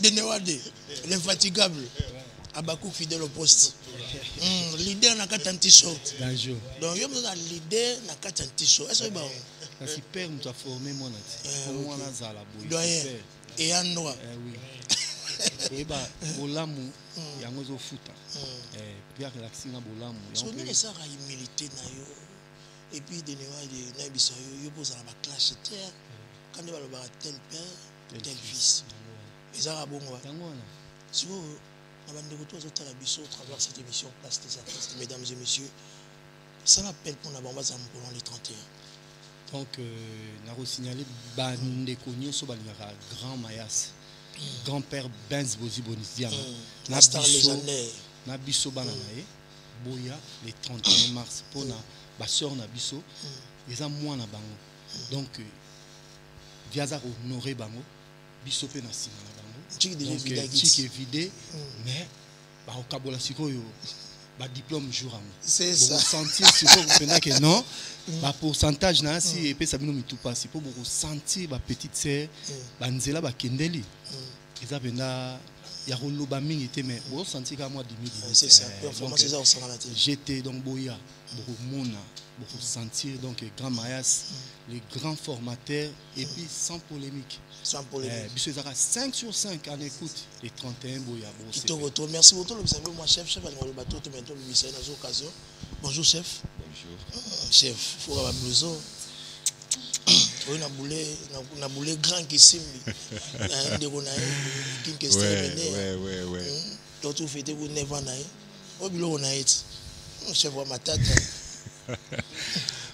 Denewade, l'infatigable. Abakou fidèle au poste. Leader n'a qu'à un t-shirt. Donc, il y a un leader n'a qu'à un t-shirt. Est-ce que c'est bon? C'est père nous a formé mon doyen. Et en noir. Oui. Et bah, Bolamu, il y a un autre foot. Pierre relaxing à Bolamu. So, nous, les ça, il milité na yo. Et puis, Denewade, Naibisa, yo pose à la classe terre. Quand il va le voir tel père, tel fils. Et ça, bon, si vous. Au travers cette émission Place des Artistes, mesdames et messieurs, ça l'appelle pour la bambaza pour les 31. Donc, nous avons signalé que Grand Mayas, grand-père Benz Bozi Boniziana, la star légendaire, Nabiso Bananae, Boya, le 31 mars, pour la soeur Nabiso, les amours na bango. Donc, Viazar honoré bango, Biso pe na sima na bango. Donc, Tchik est vidé, mais au Kabola Sikoyo, diplôme jour à moi. C'est ça. Sentir que non, pourcentage na si et puis ça nous tout passe. Pour beaucoup sentir ma petite sœur, banzela ba kendeli. Ils avaient là, il y a rolo ba mingi te mais bon sentir qu'à moi 10 000. C'est ça. Performance ça au Sangalate. J'étais donc boya, beaucoup mona, beaucoup sentir donc grand Mayas, les grands formateurs et puis sans polémique. Sans polémique. Bisous 5 sur 5 en écoute les 31 boya. Merci beaucoup. Vous savez moi chef le bateau tout maintenant lui c'est une occasion. Bonjour chef. Bonjour. Chef, faut avoir blouson. Oui, na boulé grand qui simbi. Ouais. Tout fait vous 9 ans naï. Au bureau naï. Chef voit ma tête.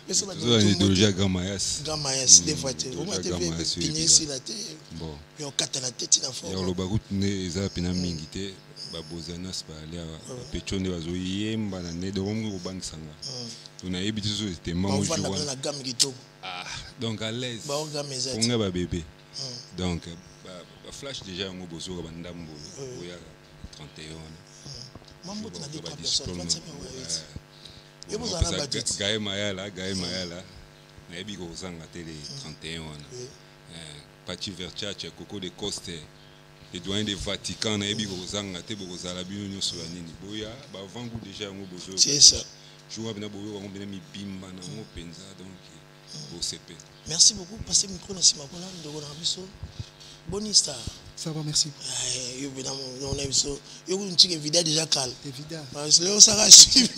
Mais ça va déjà Grand Mayas. Grand Mayas des fois tu au moins tu fais pigner sur la tête. Bon. Puis on casse la tête dans fond. Ya lo bagut ne eza pina mingi te ba bozanas ba lia pechonde bazo yemba na ne do ngo bangsanga. On a habité sur ce thème moi je vois. Ah, donc à l'aise. On a ba bébé. Donc ba flash déjà ngo bozo ba ndambo oya 31. Mambo tuna des personnes 25 Gaye Mayala, na yebi ko zanga tele 31 wana. Pati Verchache, Coco de Coste, les doyens du Vatican, na yebi ko zanga te boko zala bino nyoso la nini. Boya, ba vangu déjà ngo bozo. C'est ça. Joua bina boyo ngo bina mi bimba na ngo penza donc au CP. Merci beaucoup. Passez le micro na sima kona ndoko na biso. Bonne star. Ça va, merci. Yo bina on a biso. Yo ko nchike vida déjà calme. Évidemment. Parce que ça va suivre.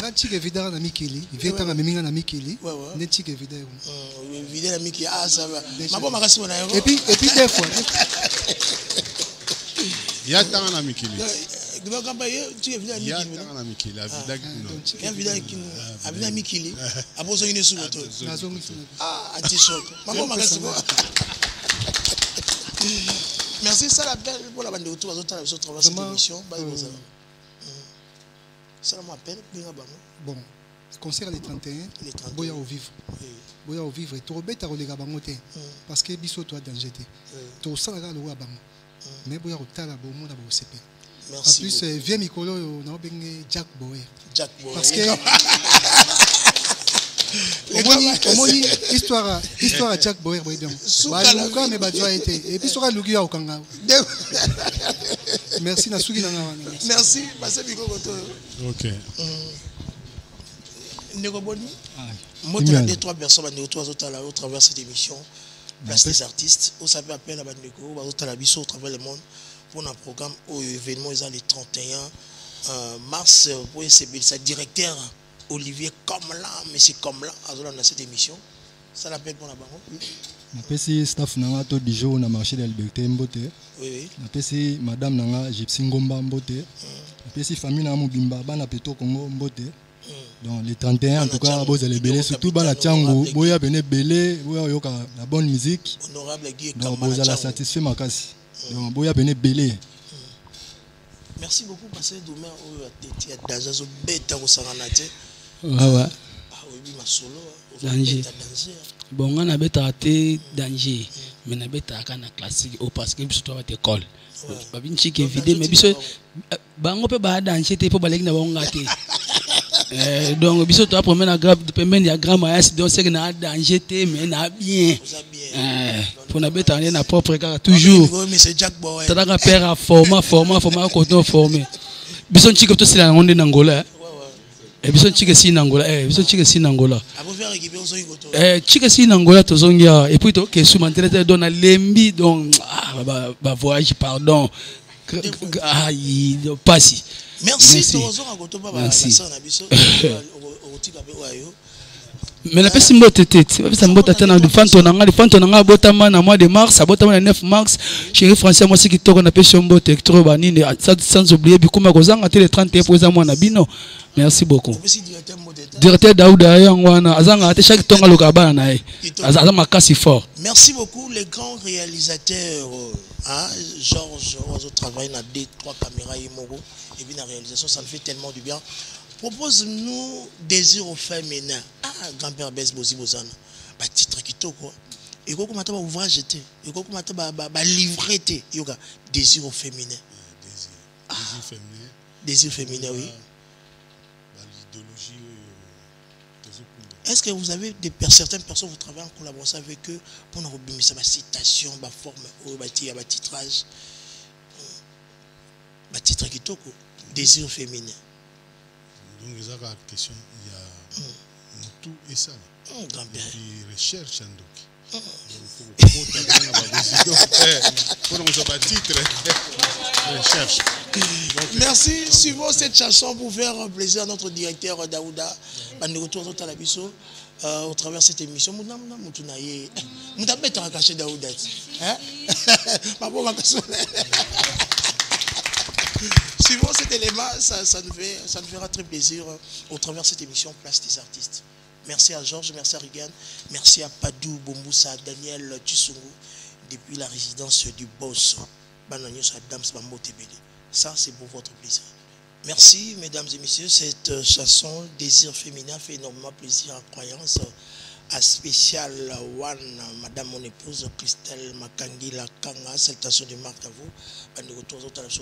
Là chike vida na mikili, il vient tanga meminga na mikili. Ne chike vida. Vida na mikili ah ça va. Mabo makasi bona yo. Et puis des fois. Ya tanga na mikili. Gba kamba yo chike vida na mikili. Ya tanga na mikili, la vida no. Ya vida kino, abina mikili. Abozo ine suboto. Nazongi. Ah, anti-choc. Mabo makasi bona. Merci, ça l'appelle pour la bande de retour à cette émission. Ça m'appelle. Bon, concert les 31, Boya au vivre. Boya au vivre, tu rebelles ta relève à Bangote. Parce que Bisso toi danger. Tu as le roi à Bango. Mais Boya au tala, bon, mon abo CP. En plus, vieux Mikolo, on a bien Jack Boer. Jack Boer. Parce que. Omoni histoire à Jack Boer boy bien. Baluka mais badwa été et puis sera lugi ya okanga. Merci na sugi na nga. Merci parce que biko. OK. Ndeko boni. Moi tu as deux trois personnes à retour au travers cette émission Place des Artistes, on s'appelle appel la bandeko, ba au la biso au travers le monde pour un programme au événement ils ont les 31 mars pour essayer directeur Olivier Comla, monsieur Comla, dans cette émission. Ça l'appelle pour la banque. Je staff nanga to dijo na marché de la liberté mbote. Oui. Je madame nanga Gypsy Ngomba mbote. Je famille na mobimba bana peto Congo mbote. Donc les 31 en tout cas vous allez belé surtout bana tiango boya bene belé boya yoka la bonne musique. Honorable Guy Kamala. Donc vous allez satisfait makasi. Donc boya bene belé. Merci beaucoup parce que demain au Dajazo beta au Saranate. Ouais. Ah oui, ma solo. Danger. Bon, on a beta té danger, mais on a beta kana classique au parce que biso toi école. Ba bin chike vidé mais biso bango pe ba danger té po balek na bonga té. Donc biso toi premier na grave pembeni ya grand Mayas donc c'est que na danger té mais na bien. pour na beta na propre car toujours tadaka père a format coton formé bison chike to sila ngonde nangola e bison chike si nangola chike si nangola to zongia et puis to ke sous mantelete don na lembi donc ba voyage pardon passi merci. Mais la personne m'a tête, na mois de mars, le 9 mars, chéri français moi c'est qui tourne na personne mbote trop banine sans oublier bikuma kozanga le 31 pour za mwana bino. Merci beaucoup. Directeur Daouda yangwana azanga ate chaque tonga lokaba na e. Azanga makasi fort. Merci beaucoup les grands réalisateurs Georges Ozo travaille na 2-3 caméras Imogo et bien la réalisation ça me fait tellement du bien. Propose-nous désir au féminin. Grand-père Bess Bozi Bozana. Titre qui toko. Et comment mata ba ouvrage té. Et comment mata ba livrer té. Yoga désir au féminin. Désir féminin. Désir féminin oui. L'idéologie. Est-ce que vous avez certaines personnes vous travaillez en collaboration avec eux pour nous rebimer ma citation, ma forme, ma titrage. Titre qui toko. Désir féminin. Donc, il y a une question, il y a tout et ça. Et puis, recherche, merci. Suivons cette chanson pour faire plaisir à notre directeur Daouda. Au travers de cette émission, suivant cet élément, ça nous fera très plaisir au travers de cette émission Place des artistes. Merci à Georges, merci à Rigan, merci à Padou Bomboussa, Daniel Tchissongo, depuis la résidence du boss. Ça, c'est pour votre plaisir. Merci, mesdames et messieurs. Cette chanson Désir féminin fait énormément plaisir à Croyance. À spécial One, madame mon épouse Christelle Makangi Kanga, salutation de marque à vous. Au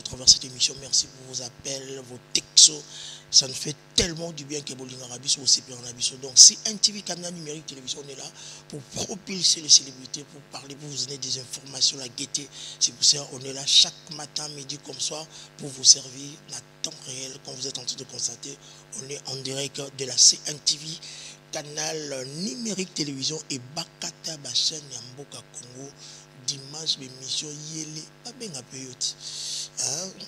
travers de cette émission, merci pour vos appels, vos textos. Ça nous fait tellement du bien que Bolinga Rabiso aussi bien en Abisso. Donc, si un TV canal numérique télévision, on est là pour propulser les célébrités, pour parler, pour vous donner des informations, la gaieté. C'est pour ça on est là chaque matin, midi comme soir, pour vous servir à temps réel. Quand vous êtes en train de constater, on est en direct de la CNTV. Canal numérique télévision et Bakata Bachen Yamboka Congo dimanche l'émission Yele pas bien à payer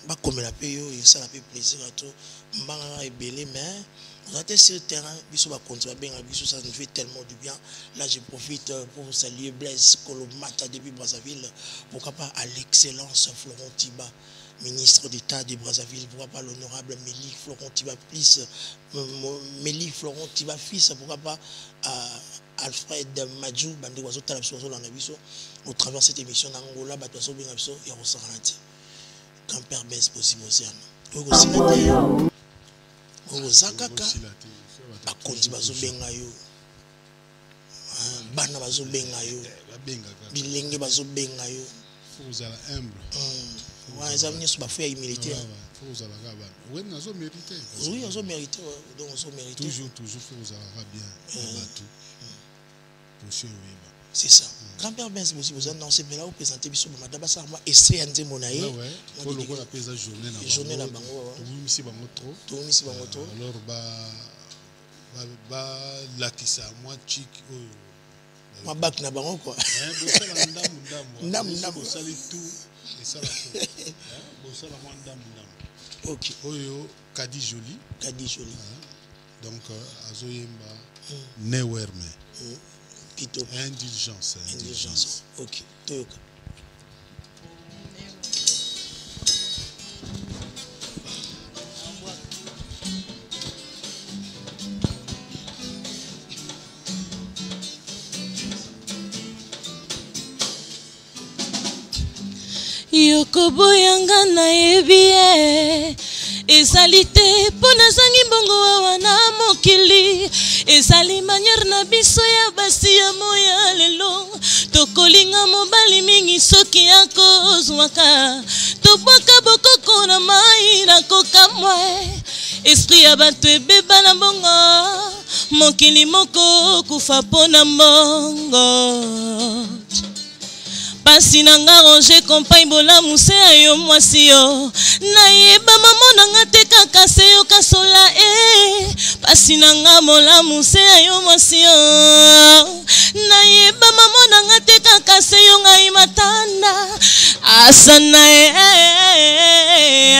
bah comme la paye ça fait plaisir à tout mbanga et belé mais on a sur le terrain biso va continuer bien à biso ça nous fait tellement du bien. Là je profite pour saluer Blaise Kolomata depuis Brazzaville, pourquoi pas à l'excellence Florent Tiba, ministre d'État de Brazzaville, pourquoi pas l'honorable Mélie Florent Tiba fils, Mélie Florent Tiba fils, pourquoi pas Alfred Madjou, bande oiseau talabso dans la biso, au travers de cette émission d'Angola, batoiso bien biso, et on s'en rend. Grand-père Bess possible aussi. Ozakaka bakonzi bazobenga yo bana bazobenga yo bilenge bazobenga yo vous allez humble ouais ça vient sur bafou ya humilité vous allez gaba oui nazo mériter oui nazo mériter donc nazo mériter toujours vous allez bien tout pour sûr oui c'est ça. Grand-père Bess aussi vous en c'est là où présenter biso madame Sarma essayer ande monaye ouais pour le la pesa journée na bango oui misi bango trop alors ba lakisa moi chic moi bac na bango quoi ndam sali tout et ça la bon ça la moi ndam OK oyo kadi joli donc azoyemba newerme Indulgence. Ok. Toyoka. Yokoboyanga na yebi ezali te mpo nazangi mbongo awa na mokili ezali manière na biso ya basi ya moya lelo tokolinga mobali mingi soki akozwaka tobwaka bokoko na mai na kokamwa esprit ya bato ebeba na mbongo mokili moko kufa mpo na mbongo pasi nanga Roger compagne bola muse ayo mwasi yo nayeba mama nanga te kaka se yo kasola pasi nanga mola muse ayo mwasi yo nayeba mama nanga te kaka se yo ngai matanda asana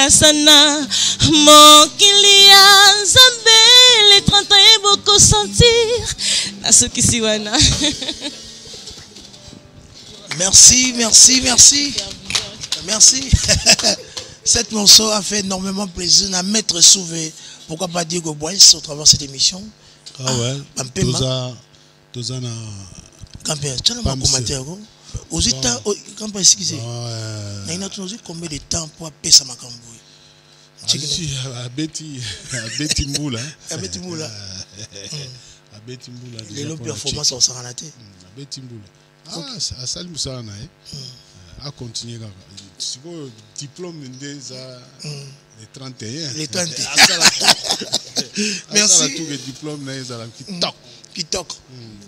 asana mokili ya Nzambe les 30 ans et beaucoup sentir na soki siwana. Merci, merci, merci. Merci. Cette morceau a fait énormément plaisir à mettre sauvé. Pourquoi pas dire que Boyce au travers de cette émission? Ah ouais. Toza na campé. Tu as un commentaire aux États campé excusez. Na ina tu nous combien de temps pour appeler ça makambo? Abeti Mbula. Abeti Mbula. Abeti Mbula. Les lots performance au Saranate. Abeti Mbula. Ah, ça lui ça na a continuer là. C'est quoi diplôme des les 31. Les 31. Merci. Tout le diplôme là ils ont qui toque.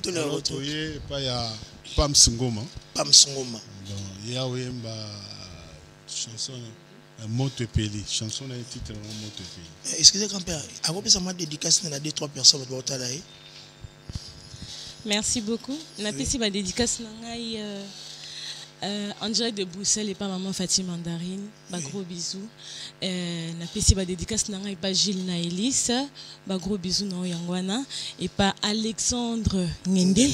Tout le retour. Pas ya Pam Sungoma. Pam Sungoma. Donc ya wemba chanson Motepeli, chanson na titre Motepeli. Excusez grand-père, avant que ça m'a dédicace na 2-3 personnes pour ta là. Merci beaucoup. Na pesi ba dédicace na ngai en direct de Bruxelles et pas maman Fatima Mandarine. Ba gros bisous. Na pesi ba dédicace na ngai pas Gilles na Elise. Ba gros bisous na Yangwana et pas Alexandre Ngende,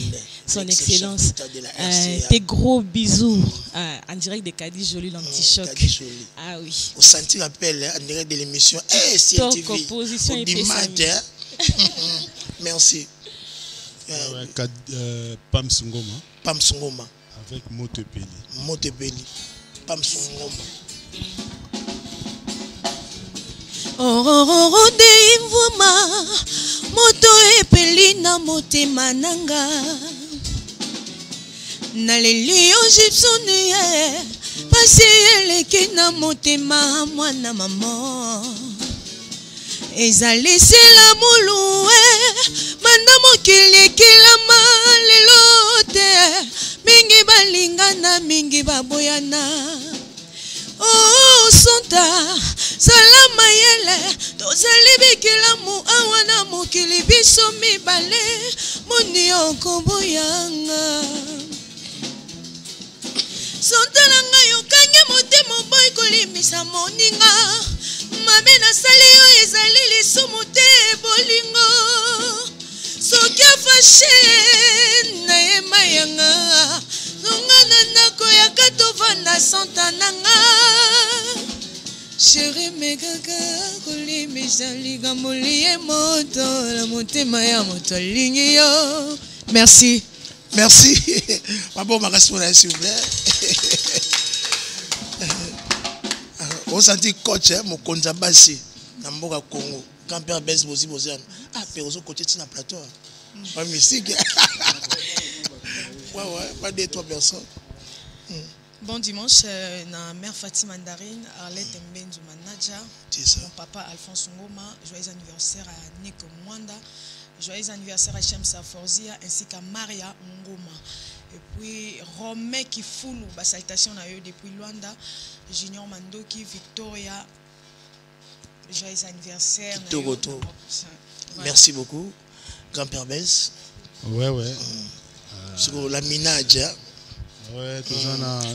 son excellence. Tes gros bisous en direct de Cadi Jolie l'anti-choc. Ah oui. Au sentir appel en direct de l'émission CTV. Composition et Merci. Pam Sungoma. Pam Sungoma. Avec Motepeli. Motepeli. Pam Sungoma. Oh de imvuma moto epeli na motema nanga naleli yo gipsoni pasi eleki na motema mwana mama ezali sela mulu banda mokili ekilama lelo te mingi balingana mingi baboyana oh santa salama yele tozali bikilamu awa na mokili biso mibale moni okoboyanga santa na ngai okangi motema boy kolimisa moninga mabe nasali yo ezali lisumu te bolingo soki afashe na ye mayanga zonga na ndako ya katovanda santa nanga chéri megaka kolimisa likambo liye moto na motema ya moto alingi yo. Merci. Merci. Papa makasi pour s'il vous plaît. On sentit coach mokonza basi na mboka Congo. Grand-père Benz bosi bosiana. Ah perozo côté de na plateau. Pas musique. Ouais, pas 2-3 personnes. Bon dimanche, na mère Fatima Mandarine, Arlette Mbenzu Manaja, mon papa Alphonse Ngoma, joyeux anniversaire à Nick Mwanda, joyeux anniversaire à Shamsa Forzia ainsi qu'à Maria Ngoma. Et puis Romain Kifoulou, salutation à eux depuis Luanda, Junior Mandoki, Victoria, joyeux anniversaire. Merci beaucoup, grand-père Benz. Ouais. Sur la minage. Ouais, tout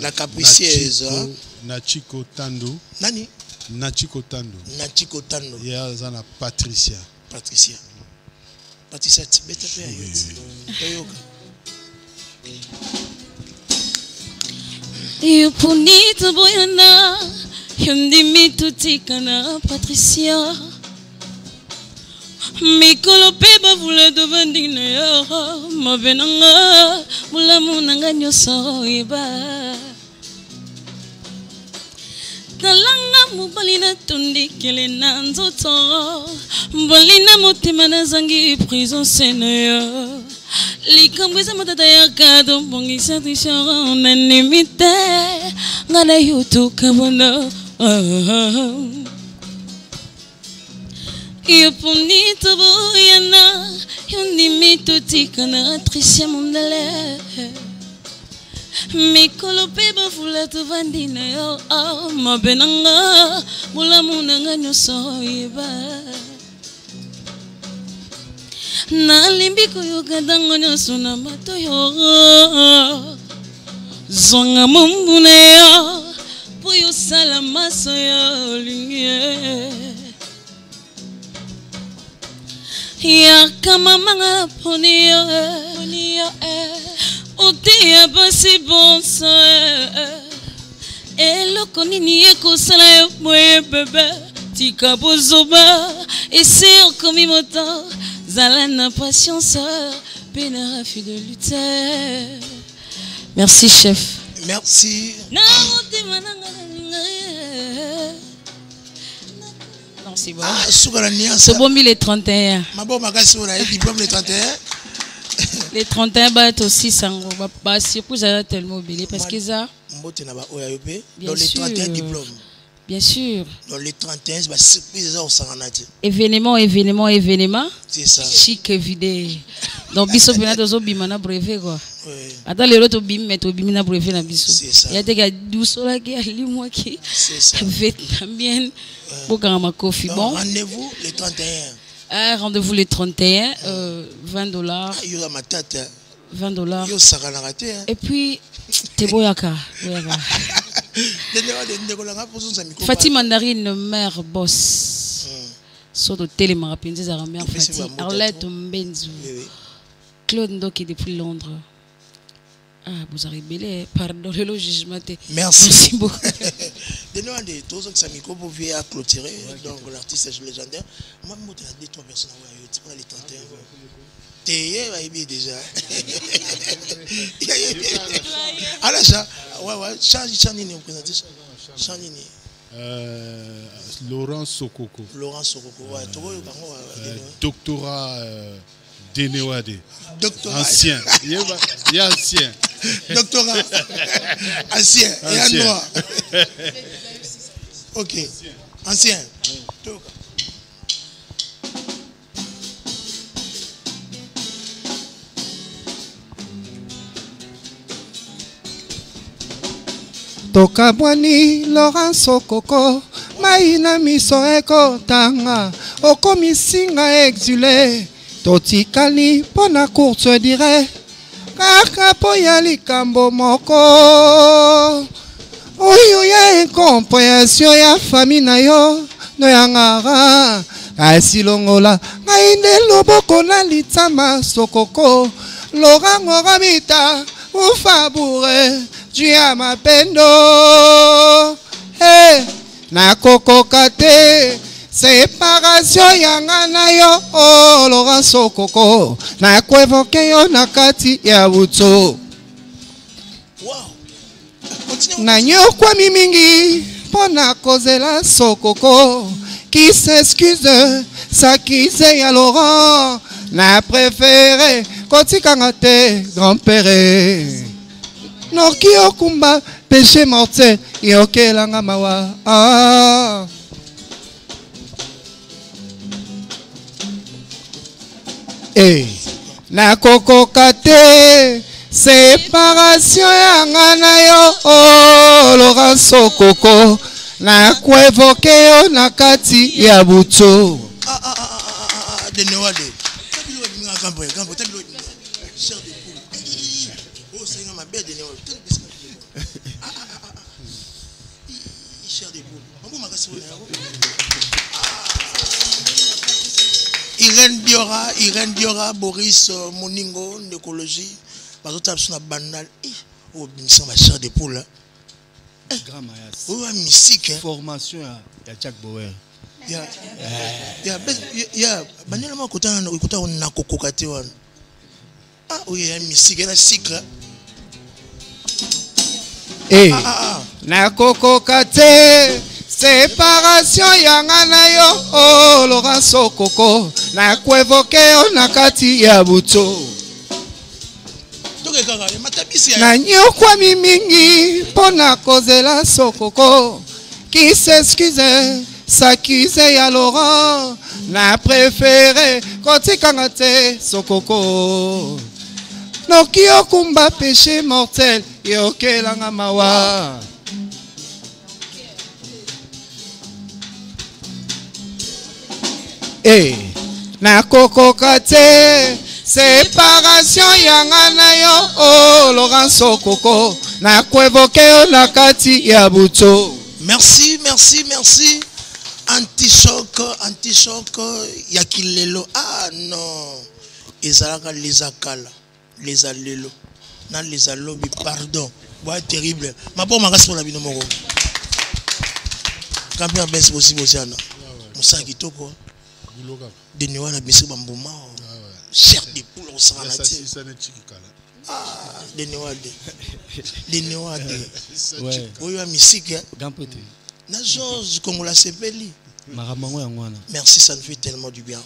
la capricieuse. Nachiko Tando. Nani? Nachiko Tando. Nachiko Tando. Il y a Patricia. Patricia, bête Yupunita boyana, yundimi tutikana Patricia. Mikolo peba vula dovandina yo, mabenanga vula munanga nyoso iba. Talanga mubalina tundi kele nanzoto, bolina mutima na zangi prison senayo. Likambiza matata ya kado mbongisa tishara unanimite, ngana yutu kabono. Yupunita boyana, yundimi tutikana Tricia Mondale. mikolo pe bafula tovandi na yo mabe nanga bolamu nanga nyonso yeba nalimbi koyoka ntango nyonso na bato yo zonga mombu na yo po yosala maso ya olingi yakama manga na poni yo oteya basi bonso eloko nini ekosala yo boye bebe tika bozoba ese okomi moto zala na patience pe na fidélité. Merci chef. Merci. Non, c'est bon. C'est bon, les 31. Les 31 battent aussi sango. Bah, surtout, j'ai tellement oublié parce que ça. Dans les 31 diplômes. Bien sûr. Dans les 31, bah, surprise au Saranati. Événement. C'est ça. Chic vidé. Donc, biso pena tozo bimana brevet quoi. Attends les autres bim mais to bimina brevet na biso. C'est ça. Il y a des gars douce là qui ali moi qui. C'est ça. Vietnamien. Pour ma coffee bon. Rendez-vous les 31. Rendez-vous les 31 $20. Il y a ma tête. $20. Yo Sarana raté. Et puis t'es boyaka. Fatima Mandarine mère boss. Soto téléma penzi za mère Fatima Arlette Mbenzu. Claude Ndoki depuis Londres. Ah, vous arrivez, pardon le jugement. Merci beaucoup. Demandez tous que ça micro pour venir clôturer donc l'artiste légendaire. Moi moi tu as deux trois personnes pour les 31. T'es bien déjà. Alors ça ouais Chanini présenter Chanini. Laurent Sokoko. Ouais, doctorat Denewade. Doctorat ancien. Il est ancien. Doctorat ancien et un noir. OK. Ancien. Tokabwani Laurent Sokoko maina miso ekotanga okomisinga exilé totikali pona course dire kaka po ya likambo moko oyo ya incompréhension ya famille na yo no yangara kasi longola ngai nde loboko na litama Sokoko Laurent Oramita ufabure Jia mapendo hey, na kokoka te séparation yanga na yo oh Laurent Sokoko na kwevoke yo na kati ya buto na nyokwa mimingi pona kozela Sokoko qui s'excuse s'accuse ya Laurent na préféré kotikanga te grand-père Noki okumba péché mortel yokelanga mawa na kokoka te séparation yanga na yo oh Laurent Sokoko na kwevoke yo na kati ya buto Denewade. Irène Diora, Boris Moningo, l'écologie, Bazota banal, oh, binissa ma chair de poule. Grand Mayas. Oh, mystique. Formation à Jack Bauer. Banal ma kota on a kokokate wan. Ah oui, mystique, elle a cycle. Na kokokate séparation yanga na yo oh Laurent Sokoko na kwevoke yo na kati ya buto na nyokwa mimingi pona kozela Sokoko qui s'excuse s'accuse ya Laurent na préféré kotikanga te Sokoko noki okumba péché mortel yokelanga mawa nakokoka te séparation yanga na yo oh Laurence Okoko nakwevoke yo na kati ya buto. Merci, merci, merci. Anti-choc yakilelo. Ah non. Ezalaka les akala, les alelo. Nan les alobi, pardon. Ouais, terrible. Ma bon magas pour la bino moro. Campion bes possible aussi ana. Musa kitoko. Denewa na biso bambuma. Cher des poules on s'en la tête. Ah, denewa de. Ouais. Oyo musique. Gampote. Na Georges Kongola Sepeli. Merci, ça nous fait tellement du bien.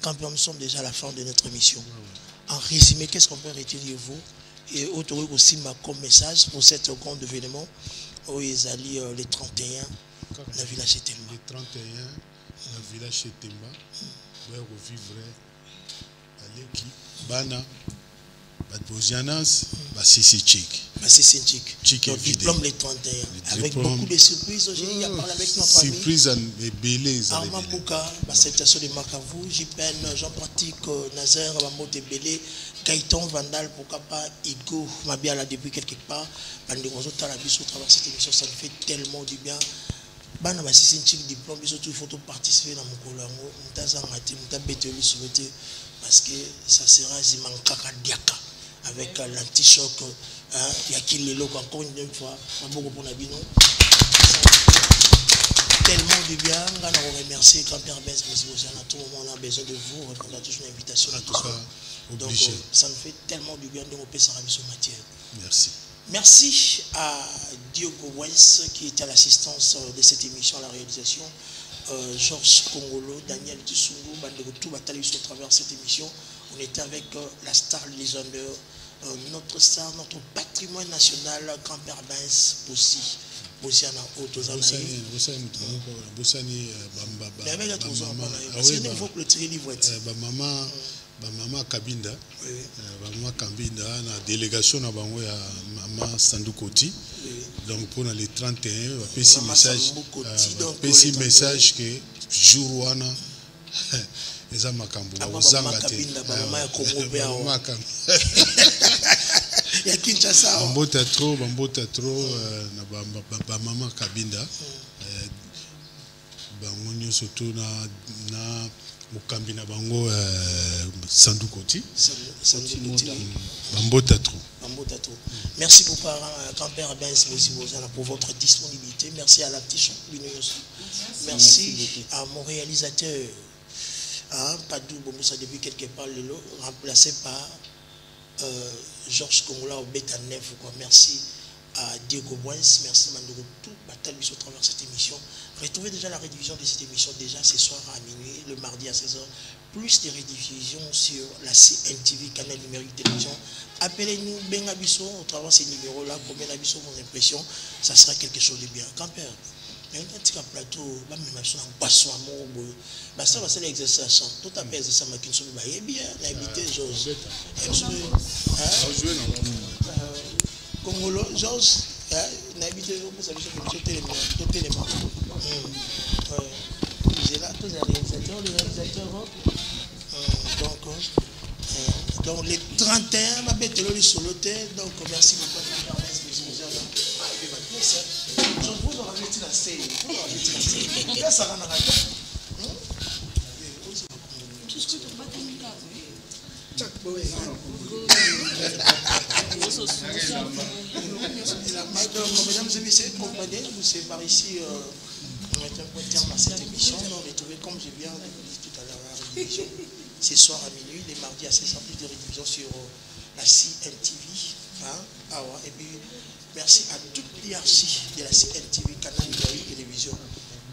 Quand nous sommes déjà à la fin de notre émission. En résumé, qu'est-ce qu'on peut retirer de vous? Et autour aussi comme message pour cet grand événement où ils allaient les 31 la village Chetemba. Les 31 la village Chetemba. Où revivre aller qui Bana Badbozianas, Bassisi Tchik. Bassisi Tchik. Donc, diplôme les 31. Avec beaucoup de surprises aujourd'hui, il y a parlé avec notre famille. Surprise et belé. Armand Bouka, l'acceptation de Makavou, Jipen, Jean-Pratique, Nazaire, Bambo de Belé, Gaëtan Vandal, pourquoi pas, Igo, Mabiala depuis quelque part. Bandi Rozo Talabis au travers de cette émission, ça nous fait tellement du bien. Bana Bassisi Tchik, diplôme, il faut participer dans mon colongo, parce que ça sera Zimankaka Diaka. Avec l'anti-choc, il y a qui les locaux encore une fois, beaucoup pour Nabino. Tellement du bien, on va remercier Grand-Père Benz, à tout moment on a besoin de vous, répondre à toute une invitation. Donc ça nous fait tellement du bien de repérer sa mission matière. Merci. Merci à Diogo Wens qui était à l'assistance de cette émission, à la réalisation. Georges Kongolo, Daniel Tissungu, tout Batali au travers de cette émission. On était avec la star légendaire, notre star, notre patrimoine national, Grand-Père Benz, aussi. Bosiana Otozana. Maman Kabinda, maman Kabinda, la délégation na bango ya maman Sandukoti. Donc pour les 31, petit message que jour wana eza makambo ozanga te. Maman ya Kinshasa. Bambota trop na ba maman Kabinda. Bango nyonso to na Mukambi na bango Sandukoti. Bambota trop. Merci beaucoup à Grand-Père Benz pour votre disponibilité. Merci à la petite merci à mon réalisateur Padou Bomoussa depuis quelque part remplacé par Georges Kongola au Beta 9. Merci à Diego Boens, merci Mandoro tout Batal au travers de cette émission. Retrouvez déjà la rediffusion de cette émission déjà ce soir à minuit, le mardi à 16h, plus des rediffusions sur la CNTV, canal numérique télévision. Appelez-nous Bengabiso au travers de ces numéros-là, combien d'abissons vos impressions, ça sera quelque chose de bien. Grand-père, il y a un petit plateau, même si on a un poisson à mon ça va ser l'exercice. Tout à fait, ça m'a dit que bien, l'invité Georges. Congolo, Georges, n'habite pas ça, tout élément. J'ai là tous les réalisateurs. Donc les 31, ma bête est sur l'hôtel. Donc merci beaucoup. Je vous aurais dit la scène. Là, ça va dans la mesdames et messieurs, comprenez, c'est par ici, on est un point de terme à cette émission. On retrouve, comme je viens de vous dire tout à l'heure, la rediffusion, ce soir à minuit, les mardis à 16h, plus de rediffusion sur la CNTV. Et puis, merci à toute l'hierarchie de la CNTV, canal numérique télévision.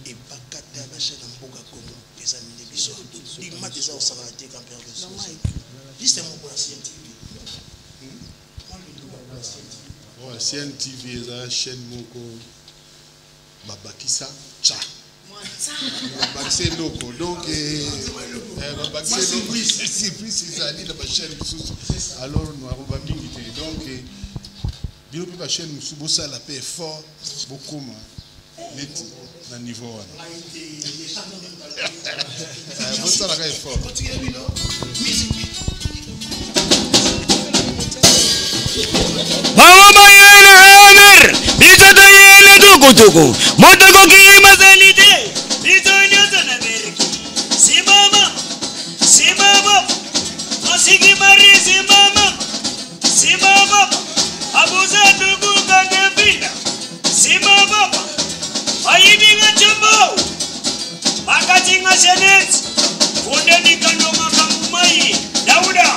Et Bakata, la chaîne en Boga Congo, les amis de Bissot. Il m'a déjà aussi raté quand même. Juste un mot pour la CNTV. La CNTV est la chaîne Moko Babakisa Tcha. Babakisa Loko. Donc, Babakisa Loko, c'est plus, c'est ça, dans ma chaîne. Alors, nous avons donc, bino pe ba chaîne musu bo sala pe fort beaucoup net na niveau wana bo sala ka fort Bawa bayana Amir bizo tayele tukutuku motoko ki masalite bizo nyoza na berki simama asiki mari simama abuza ndugu kakepinda simama ayibinga chombo akatinga shenet kunde nikano makamumai Dauda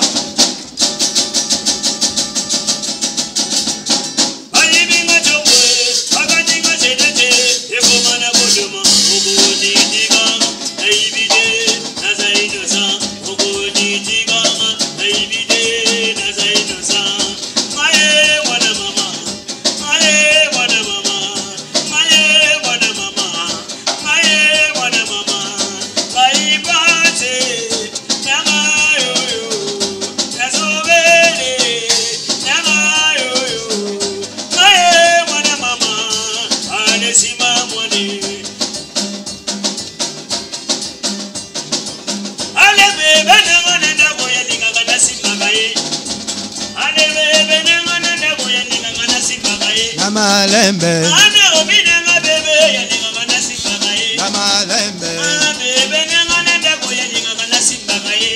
Namalembe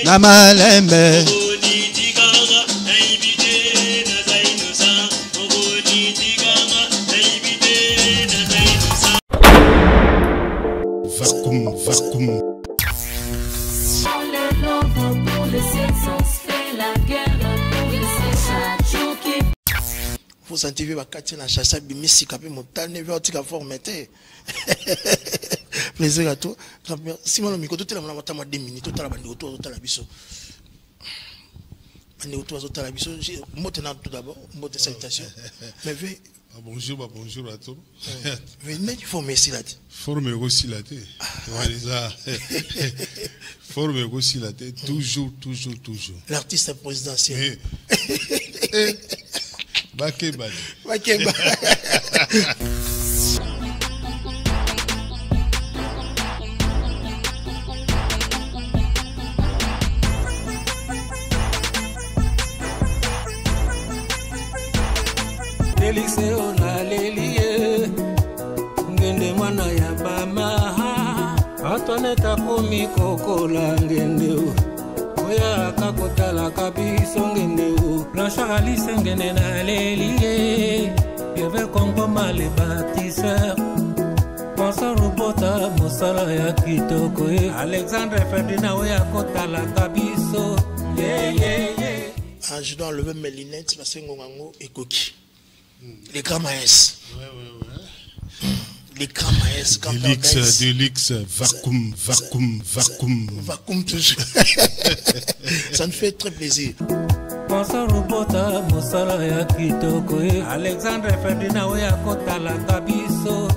Namalembe Vacuum. Vous sentez que vous na chassa bimisi kapé motane vertica formaté. Plaisir à toi. Si mon micro tout la motama 2 minutes tout la bande autour tout la biso. Bande autour tout la biso, motena tout d'abord, mot de salutation. Mais bonjour à tous. Venez du former ici là. Former aussi là. Voilà. Former aussi là. Toujours. L'artiste présidentiel. Bakeba. Delise ona lelie ngende mwana ya bama atone takomi kokola ngende oya kakotala kabiso ngende Blanchard Alice ngende na lelie yeve kongo male bâtisseur Penseur robota mosala ya kitoko Alexandre Ferdinand oya kotala kabiso Je dois enlever mes lunettes parce que ngongango et coquille. Les grands maïs. Les grands maïs. Delix, vacuum. Vacuum toujours. Ça nous fait très plaisir. Penseur robota mosala ya kitoko Alexandre Ferdinand oya kotala kabiso